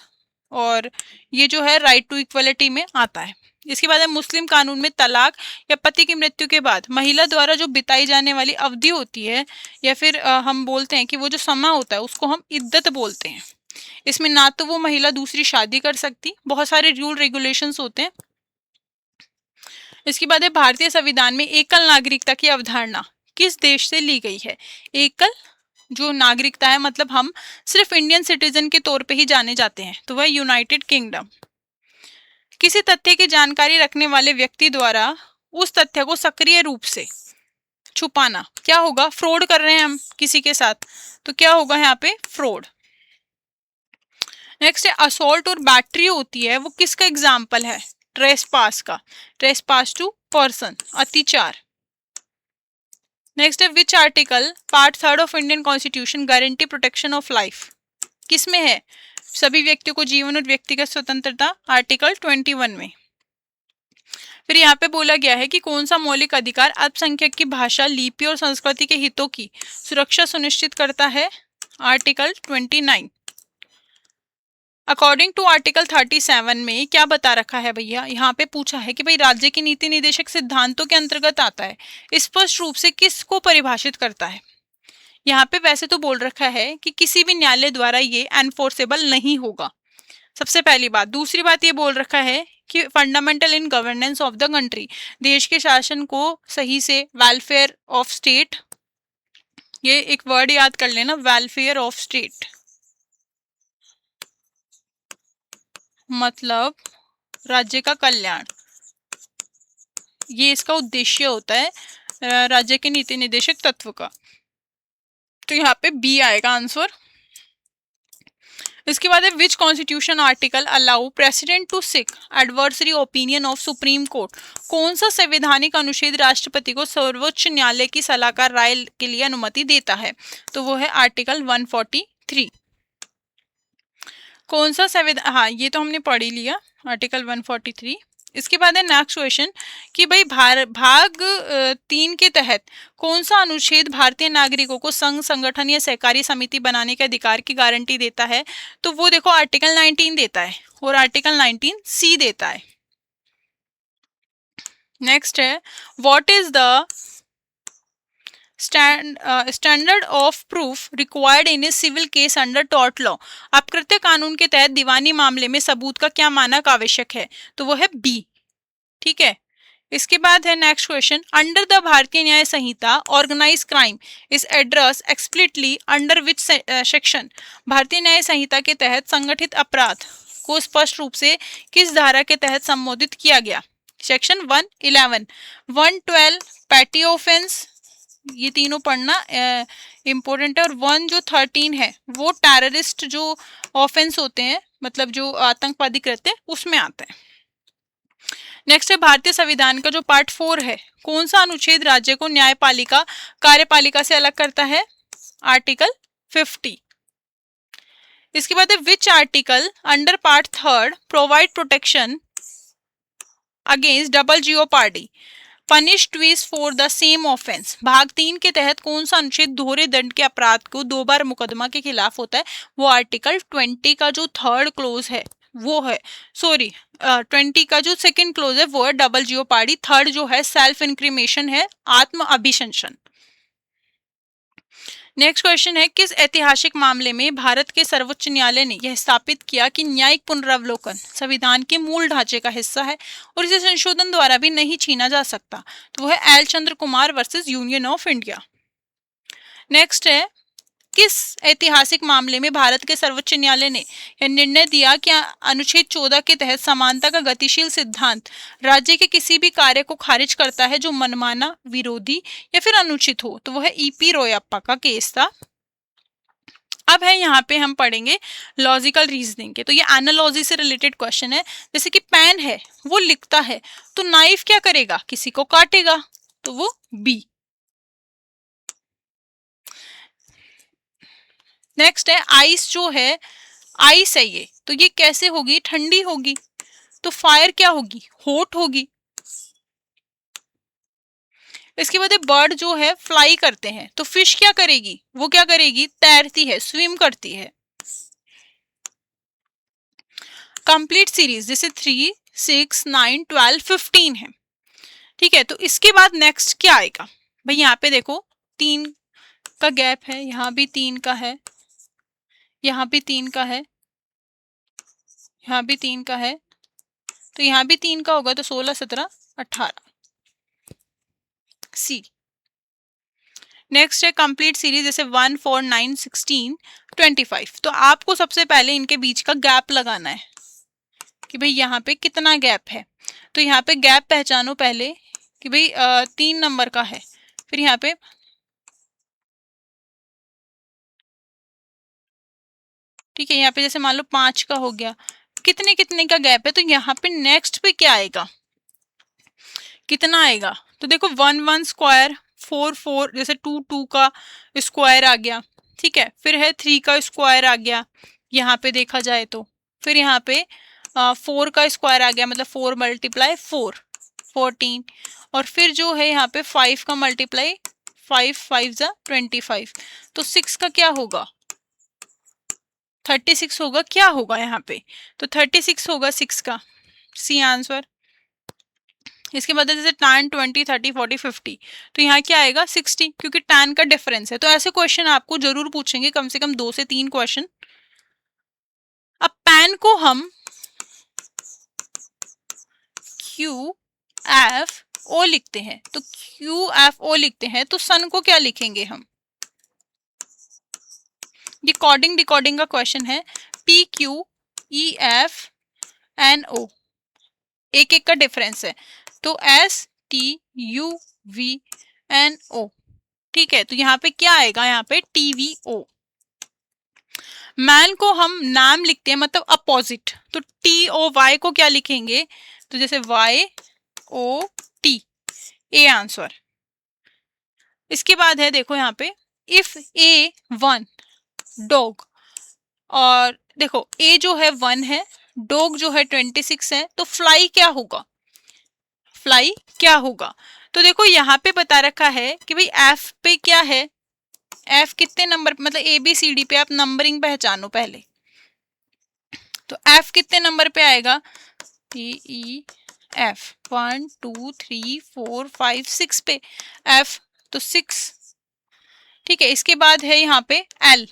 Speaker 1: और ये जो है राइट टू इक्वलिटी में आता है। इसके बाद है मुस्लिम कानून में तलाक या पति की मृत्यु के बाद महिला द्वारा जो बिताई जाने वाली अवधि होती है, या फिर हम बोलते हैं कि वो जो समय होता है उसको हम इद्दत बोलते हैं। इसमें ना तो वो महिला दूसरी शादी कर सकती, बहुत सारे रूल रेगुलेशंस होते हैं। इसके बाद है भारतीय संविधान में एकल नागरिकता की अवधारणा किस देश से ली गई है? एकल जो नागरिकता है, मतलब हम सिर्फ इंडियन सिटीजन के तौर पे ही जाने जाते हैं, तो वह यूनाइटेड किंगडम। किसी तथ्य की जानकारी रखने वाले व्यक्ति द्वारा उस तथ्य को सक्रिय रूप से छुपाना क्या होगा? फ्रॉड कर रहे हैं हम किसी के साथ, तो क्या होगा यहाँ पे? फ्रॉड। नेक्स्ट है असॉल्ट और बैटरी होती है, वो किसका एग्जाम्पल है? ट्रेसपास का। ट्रेसपास टू पर्सन, अतिचार। नेक्स्ट है which article part 3 of Indian constitution guarantee protection of life? किसमें है? सभी व्यक्तियों को जीवन और व्यक्तिगत स्वतंत्रता, आर्टिकल 21 में। फिर यहाँ पे बोला गया है कि कौन सा मौलिक अधिकार अल्पसंख्यक की भाषा, लिपि और संस्कृति के हितों की सुरक्षा सुनिश्चित करता है? आर्टिकल 29। अकॉर्डिंग टू आर्टिकल 37 में क्या बता रखा है भैया? यहाँ पे पूछा है कि भाई राज्य की नीति निर्देशक सिद्धांतों के अंतर्गत आता है, स्पष्ट रूप से किसको परिभाषित करता है? यहाँ पे वैसे तो बोल रखा है कि किसी भी न्यायालय द्वारा ये एनफोर्सेबल नहीं होगा, सबसे पहली बात। दूसरी बात ये बोल रखा है कि fundamental in governance of the country, देश के शासन को सही से, वेलफेयर ऑफ स्टेट, ये एक वर्ड याद कर लेना, वेलफेयर ऑफ स्टेट, मतलब राज्य का कल्याण, ये इसका उद्देश्य होता है राज्य के नीति निर्देशक तत्व का। तो यहाँ पे बी आएगा आंसर। इसके बाद है which constitution article allow president to seek advisory opinion of supreme court? कौन सा संवैधानिक अनुच्छेद राष्ट्रपति को सर्वोच्च न्यायालय की सलाहकार राय के लिए अनुमति देता है? तो वो है आर्टिकल 143। कौन सा संविधान, हाँ ये तो हमने पढ़ ही लिया, आर्टिकल 143। इसके बाद है नेक्स्ट क्वेश्चन कि भाई भाग 3 के तहत कौन सा अनुच्छेद भारतीय नागरिकों को संघ, संगठन या सहकारी समिति बनाने के अधिकार की गारंटी देता है? तो वो देखो आर्टिकल 19 देता है, और आर्टिकल 19 सी देता है। नेक्स्ट है what is the standard of proof required in a civil case under tort law? अपकृत्य कानून के तहत दीवानी मामले में सबूत का क्या मानक आवश्यक है? तो वो है बी। ठीक है। इसके बाद है next question under the Bharatiya Nyaya Sanhita organise crime is address explicitly under which section? Bharatiya Nyaya संहिता के तहत संगठित अपराध को स्पष्ट रूप से किस धारा के तहत संबोधित किया गया? सेक्शन 111, 112 पैटी ऑफेंस, ये तीनों पढ़ना इम्पोर्टेंट है, और 1 जो 13 है वो टेररिस्ट जो ऑफेंस होते हैं, मतलब जो आतंकवादी करते हैं, उसमें आता है। नेक्स्ट है भारतीय संविधान का जो पार्ट 4 है, कौन सा अनुच्छेद राज्य को न्यायपालिका कार्यपालिका से अलग करता है? आर्टिकल 50। इसके बाद है which article under part 3 provide protection against double jeopardy punish twice for the same offence? भाग 3 के तहत कौन सा अनुच्छेद दोहरे दंड के अपराध को 2 बार मुकदमा के खिलाफ होता है? वो आर्टिकल 20 का जो 3rd क्लोज है वो है, सॉरी 20 का जो 2nd क्लोज है वो है डबल जियोपार्डी, 3rd जो है सेल्फ इंक्रिमेशन है, आत्म अभिशंसन। नेक्स्ट क्वेश्चन है, किस ऐतिहासिक मामले में भारत के सर्वोच्च न्यायालय ने यह स्थापित किया कि न्यायिक पुनरावलोकन संविधान के मूल ढांचे का हिस्सा है और इसे संशोधन द्वारा भी नहीं छीना जा सकता? तो वो है L Chandra Kumar versus union of India. Next है, किस ऐतिहासिक मामले में भारत के सर्वोच्च न्यायालय ने यह निर्णय दिया कि अनुच्छेद 14 के तहत समानता का गतिशील सिद्धांत राज्य के किसी भी कार्य को खारिज करता है जो मनमाना, विरोधी या फिर अनुचित हो? तो वो है ईपी रोयप्पा का केस था। अब है यहाँ पे हम पढ़ेंगे लॉजिकल रीजनिंग के। तो ये एनालॉजी से रिलेटेड क्वेश्चन है। जैसे कि पेन है, वो लिखता है, तो नाइफ क्या करेगा? किसी को काटेगा, तो वो बी। नेक्स्ट है, आइस जो है, आइस है ये, तो ये कैसे होगी? ठंडी होगी। तो फायर क्या होगी? हॉट होगी। इसके बाद बर्ड जो है फ्लाई करते हैं, तो फिश क्या करेगी? वो क्या करेगी? तैरती है, स्विम करती है। कंप्लीट सीरीज जैसे 3, 6, 9, 12, 15 है, ठीक है। तो इसके बाद नेक्स्ट क्या आएगा भाई? यहाँ पे देखो 3 का गैप है, यहाँ भी 3 का है, यहाँ भी 3 का है, यहाँ भी 3 का है, तो यहाँ भी 3 का होगा, तो 16, 17, 18 सी। नेक्स्ट है कंप्लीट सीरीज जैसे 1, 4, 9, 16, 25। तो आपको सबसे पहले इनके बीच का गैप लगाना है कि भाई यहाँ पे कितना गैप है। तो यहाँ पे गैप पहचानो पहले कि भाई 3 नंबर का है, फिर यहाँ पे ठीक है, यहाँ पे जैसे मान लो 5 का हो गया, कितने कितने का गैप है, तो यहाँ पे नेक्स्ट पे क्या आएगा? कितना आएगा? तो देखो 1, 1 स्क्वायर, 4, 4, जैसे 2, 2 का स्क्वायर आ गया, ठीक है। फिर है 3 का स्क्वायर आ गया यहाँ पे देखा जाए तो, फिर यहाँ पे 4 का स्क्वायर आ गया, मतलब 4 × 4, 14, और फिर जो है यहाँ पे 5 का मल्टीप्लाई 5, 5 × 25, तो 6 का क्या होगा? 36 होगा। क्या होगा यहाँ पे? तो 36 होगा 6 का, सी आंसर। इसके बाद जैसे 10, 20, 30, 40, 50, तो यहाँ क्या आएगा? 60, क्योंकि tan का डिफरेंस है। तो ऐसे क्वेश्चन आपको जरूर पूछेंगे, कम से कम 2 से 3 क्वेश्चन। अब पैन को हम QFO लिखते हैं, तो QFO लिखते हैं, तो सन को क्या लिखेंगे हम? ये कोडिंग डिकोडिंग का क्वेश्चन है। PQEFNO, एक एक का डिफरेंस है, तो STUVNO, ठीक है। तो यहाँ पे क्या आएगा? यहाँ पे TVO। मैन को हम नाम लिखते हैं, मतलब अपोजिट, तो TOY को क्या लिखेंगे? तो जैसे YOT, ए आंसर। इसके बाद है देखो यहाँ पे इफ A1 डॉग, और देखो ए जो है 1 है, डॉग जो है 26 है, तो फ्लाई क्या होगा? फ्लाई क्या होगा? तो देखो यहाँ पे बता रखा है कि भाई एफ पे क्या है, एफ कितने नंबर, मतलब ABCD पे आप नंबरिंग पहचानो पहले, तो एफ कितने नंबर पे आएगा? TEF 1, 2, 3, 4, 5, 6 पे एफ, तो 6, ठीक है। इसके बाद है यहाँ पे एल,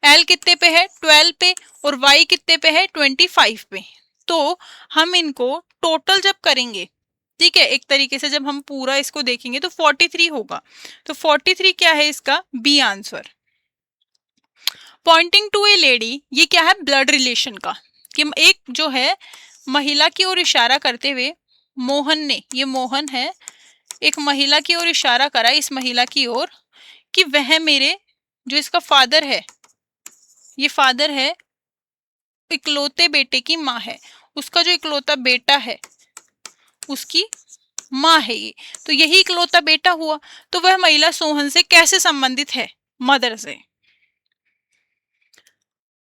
Speaker 1: एल कितने पे है? 12 पे, और वाई कितने पे है? 25 पे। तो हम इनको टोटल जब करेंगे, ठीक है, एक तरीके से जब हम पूरा इसको देखेंगे तो 43 होगा। तो 43 क्या है इसका? B answer. Pointing to a lady, ये क्या है? ब्लड रिलेशन का, कि एक जो है महिला की ओर इशारा करते हुए मोहन ने, ये मोहन है, एक महिला की ओर इशारा करा, इस महिला की ओर, कि वह मेरे, जो इसका फादर है, ये फादर है, इकलौते बेटे की माँ है, उसका जो इकलौता बेटा है उसकी माँ है ये, तो यही इकलौता बेटा हुआ। तो वह महिला सोहन से कैसे संबंधित है? मदर से।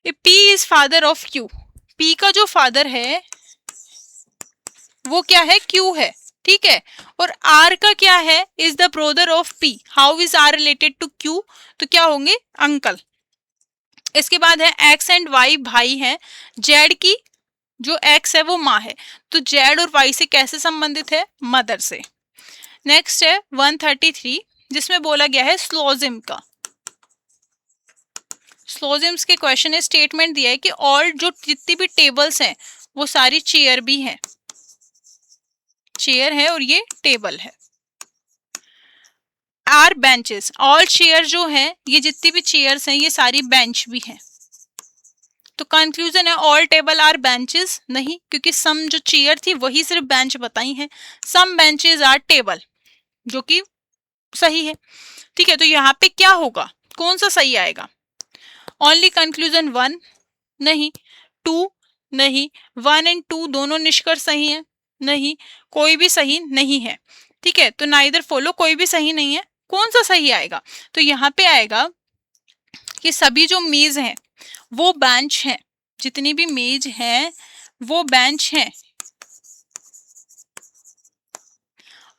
Speaker 1: P is father of Q, P का जो फादर है वो क्या है? क्यू है, ठीक है। और आर का क्या है? Is the brother of P. How is R related to Q? तो क्या होंगे? अंकल। इसके बाद है एक्स एंड वाई भाई हैं, जेड की जो एक्स है वो माँ है, तो जेड और वाई से कैसे संबंधित है? मदर से। नेक्स्ट है 133, जिसमें बोला गया है स्लोजिम का, स्लोजिम्स के क्वेश्चन है, स्टेटमेंट दिया है कि ऑल जो जितनी भी टेबल्स हैं वो सारी चेयर भी हैं, चेयर है और ये टेबल है। आर बेंचेस, ऑल चेयर जो है ये जितनी भी चेयर्स हैं ये सारी बेंच भी हैं। तो कंक्लूजन है ऑल टेबल आर बेंचेस नहीं, क्योंकि सम जो चेयर थी वही सिर्फ बेंच बताई हैं। सम बेंचेस आर टेबल, जो कि सही है। ठीक है, तो यहाँ पे क्या होगा, कौन सा सही आएगा? ओनली कंक्लूजन 1 नहीं, 2 नहीं, 1 एंड 2 दोनों निष्कर्ष सही है नहीं, कोई भी सही नहीं है। ठीक है, तो नाइदर फॉलो, कोई भी सही नहीं है। कौन सा सही आएगा? तो यहाँ पे आएगा कि सभी जो मेज हैं वो बेंच हैं, जितनी भी मेज हैं वो बेंच हैं।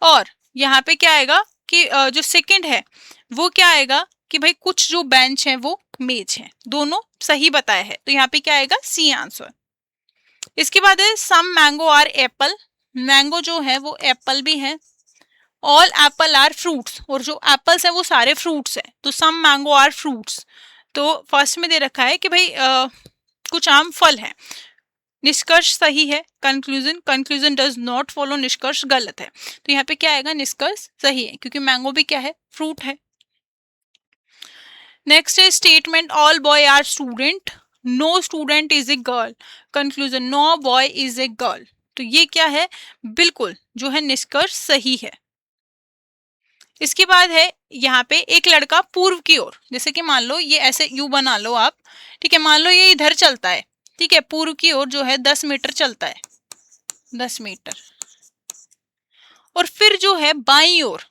Speaker 1: और यहाँ पे क्या आएगा कि जो सेकंड है वो क्या आएगा कि भाई कुछ जो बेंच है वो मेज है, दोनों सही बताया है। तो यहाँ पे क्या आएगा? C answer. इसके बाद है some mango or apple, mango जो है वो एप्पल भी है। ऑल एप्पल आर फ्रूट्स, और जो एप्पल्स है वो सारे फ्रूट्स है, तो सम मैंगो आर फ्रूट्स। तो फर्स्ट में दे रखा है कि भाई कुछ आम फल है, निष्कर्ष सही है। Conclusion, conclusion does not follow, निष्कर्ष गलत है। तो यहाँ पे क्या आएगा? निष्कर्ष सही है, क्योंकि मैंगो भी क्या है? फ्रूट है। नेक्स्ट है statement all boy are student, no student is a girl. Conclusion no boy is a girl. तो ये क्या है? बिल्कुल जो है निष्कर्ष सही है। इसके बाद है यहाँ पे एक लड़का पूर्व की ओर, जैसे कि मान लो ये ऐसे यू बना लो आप, ठीक है, मान लो ये इधर चलता है, ठीक है, पूर्व की ओर जो है 10 मीटर चलता है, 10 मीटर। और फिर जो है बाईं ओर,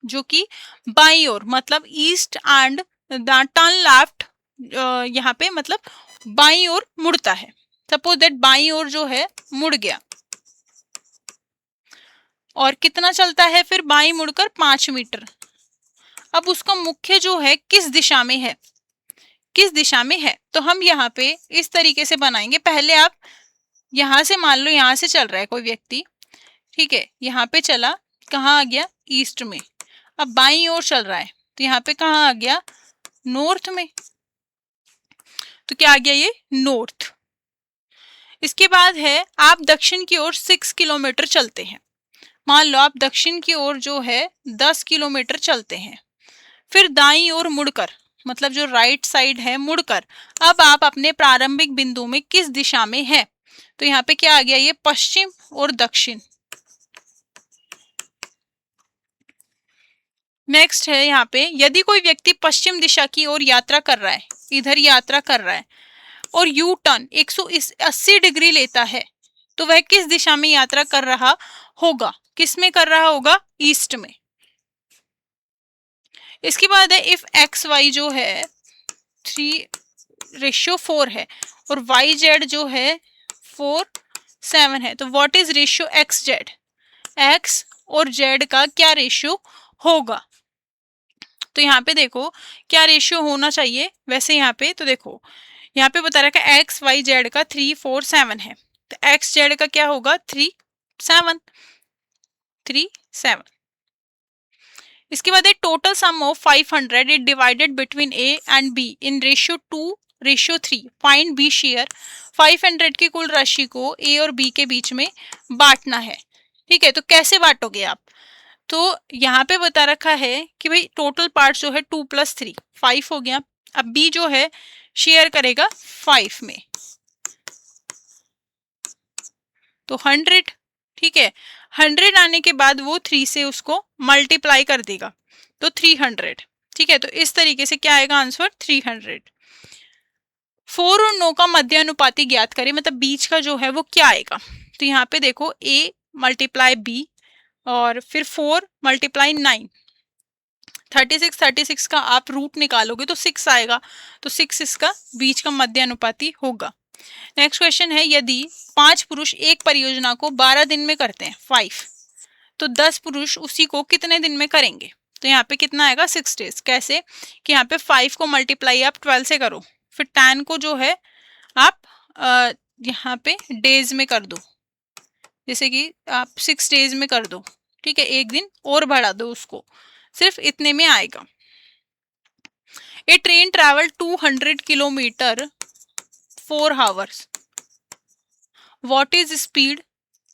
Speaker 1: जो कि बाईं ओर मतलब ईस्ट एंड टर्न लेफ्ट, यहाँ पे मतलब बाईं ओर मुड़ता है। सपोज दैट बाईं ओर जो है मुड़ गया, और कितना चलता है फिर बाईं मुड़कर? 5 मीटर। अब उसका मुख्य जो है किस दिशा में है, किस दिशा में है? तो हम यहाँ पे इस तरीके से बनाएंगे। पहले आप यहाँ से मान लो यहाँ से चल रहा है कोई व्यक्ति, ठीक है, यहाँ पे चला, कहाँ आ गया? ईस्ट में। अब बाईं ओर चल रहा है, तो यहाँ पे कहाँ आ गया? नॉर्थ में। तो क्या आ गया? ये नॉर्थ। इसके बाद है आप दक्षिण की ओर 6 किलोमीटर चलते हैं। मान लो आप दक्षिण की ओर जो है 10 किलोमीटर चलते हैं, फिर दाईं ओर मुड़कर, मतलब जो राइट साइड है मुड़कर, अब आप अपने प्रारंभिक बिंदु में किस दिशा में है? तो यहाँ पे क्या आ गया? ये पश्चिम और दक्षिण। नेक्स्ट है यहाँ पे यदि कोई व्यक्ति पश्चिम दिशा की ओर यात्रा कर रहा है, इधर यात्रा कर रहा है, और यू टर्न 180 डिग्री लेता है, तो वह किस दिशा में यात्रा कर रहा होगा? किस में कर रहा होगा? ईस्ट में। इसके बाद है इफ एक्स वाई जो है 3:4 है और वाई जेड जो है 4:7 है, तो what is ratio x Z? X और जेड का क्या रेशियो होगा? तो यहाँ पे देखो क्या रेशियो होना चाहिए वैसे। यहाँ पे तो देखो, यहाँ पे बता रखा है एक्स वाई जेड का 3:4:7 है, तो एक्स जेड का क्या होगा? 3:7, 3:7। इसके बाद total sum of 500 is divided between A and B in ratio 2:3। Find B share. 500 की कुल राशि को ए और बी के बीच में बांटना है। ठीक है, तो कैसे बांटोगे आप? तो यहाँ पे बता रखा है कि भाई टोटल पार्ट जो है 2 + 3 5 हो गया। अब बी जो है शेयर करेगा 5 में, तो 100। ठीक है, 100 आने के बाद वो 3 से उसको मल्टीप्लाई कर देगा, तो 300। ठीक है, तो इस तरीके से क्या आएगा आंसर? 300। 4 और 9 का मध्य अनुपाती ज्ञात करें, मतलब बीच का जो है वो क्या आएगा? तो यहाँ पे देखो a × b और फिर 4 × 9, 36 का आप रूट निकालोगे तो 6 आएगा, तो 6 इसका बीच का मध्य अनुपाती होगा। नेक्स्ट क्वेश्चन है यदि 5 पुरुष एक परियोजना को 12 दिन में करते हैं 5, तो 10 पुरुष उसी को कितने दिन में करेंगे? तो यहाँ पे कितना आएगा? 6 डेज। कैसे कि यहाँ पे 5 को मल्टीप्लाई आप 12 से करो, फिर 10 को जो है आप यहाँ पे डेज में कर दो, जैसे कि आप 6 डेज में कर दो। ठीक है, एक दिन और बढ़ा दो उसको, सिर्फ इतने में आएगा। A train travel 200 kilometre 4 hours, what is speed?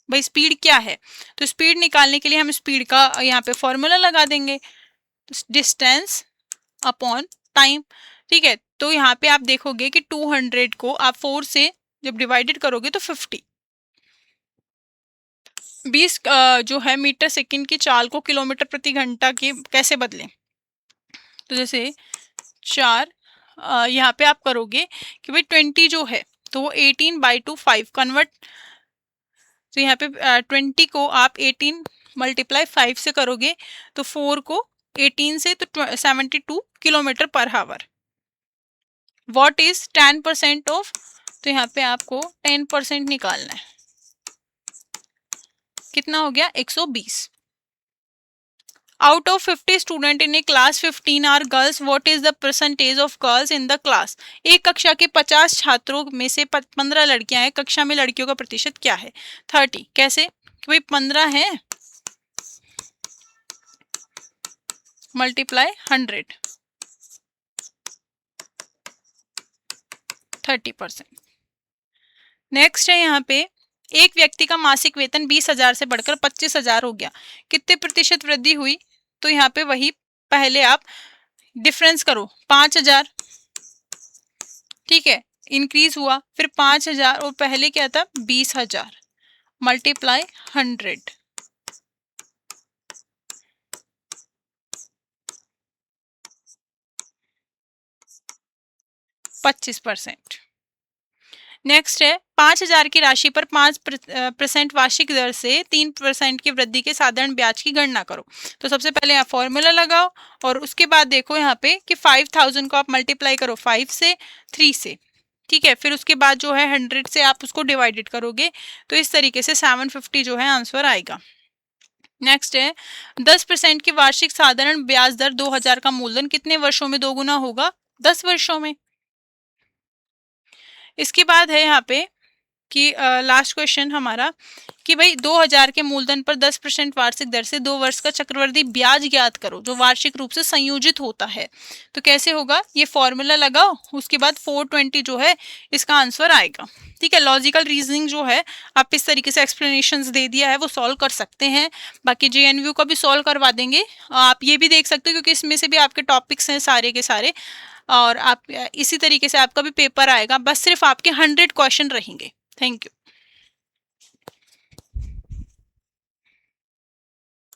Speaker 1: भाई स्पीड क्या है? तो स्पीड निकालने के लिए हम स्पीड का यहाँ पे फॉर्मूला लगा देंगे, डिस्टेंस अपॉन टाइम। ठीक है, तो यहाँ पे आप देखोगे कि 200 को आप 4 से जब डिवाइडेड करोगे तो 20 जो है मीटर सेकंड की चाल को किलोमीटर प्रति घंटा के कैसे बदलें? तो जैसे 4 यहाँ पे आप करोगे कि भाई 20 जो है तो वो 18/2 5 कन्वर्ट, तो यहाँ पे 20 को आप 18 मल्टीप्लाई 5 से करोगे तो 4 को 18 से तो 72 kilometre per hour. What is 10% of? तो यहाँ पे आपको 10% निकालना है, कितना हो गया? 120। Out of 50 student in a class 15 are girls, what is the percentage of girls in the class? एक कक्षा के 50 छात्रों में से 15 लड़कियां हैं, कक्षा में लड़कियों का प्रतिशत क्या है? 30। कैसे? भाई 15 है मल्टीप्लाई 100, 30%। नेक्स्ट है यहाँ पे, एक व्यक्ति का मासिक वेतन 20,000 से बढ़कर 25,000 हो गया, कितने प्रतिशत वृद्धि हुई? तो यहाँ पे वही पहले आप डिफरेंस करो, 5,000, ठीक है, इंक्रीज हुआ, फिर 5,000 और पहले क्या था 20,000 मल्टीप्लाई 100, 25%। नेक्स्ट है 5,000 की राशि पर 5% वार्षिक दर से 3% की वृद्धि के साधारण ब्याज की गणना करो। तो सबसे पहले आप फॉर्मूला लगाओ और उसके बाद देखो यहाँ पे कि 5,000 को आप मल्टीप्लाई करो 5 से 3 से, ठीक है, फिर उसके बाद जो है 100 से आप उसको डिवाइडेड करोगे, तो इस तरीके से 750 जो है आंसर आएगा। नेक्स्ट है 10% की वार्षिक साधारण ब्याज दर 2,000 का मूलधन कितने वर्षों में दोगुना होगा? 10 वर्षों में। इसके बाद है यहाँ पे कि लास्ट क्वेश्चन हमारा कि भाई 2,000 के मूलधन पर 10% वार्षिक दर से 2 वर्ष का चक्रवृद्धि ब्याज ज्ञात करो जो वार्षिक रूप से संयोजित होता है। तो कैसे होगा? ये फॉर्मूला लगाओ, उसके बाद 420 जो है इसका आंसर आएगा। ठीक है, लॉजिकल रीजनिंग जो है आप इस तरीके से एक्सप्लेनेशंस दे दिया है वो सॉल्व कर सकते हैं, बाकी JNV का भी सॉल्व करवा देंगे। आप ये भी देख सकते हो क्योंकि इसमें से भी आपके टॉपिक्स हैं सारे के सारे, और आप इसी तरीके से आपका भी पेपर आएगा, बस सिर्फ आपके 100 क्वेश्चन रहेंगे। Thank you.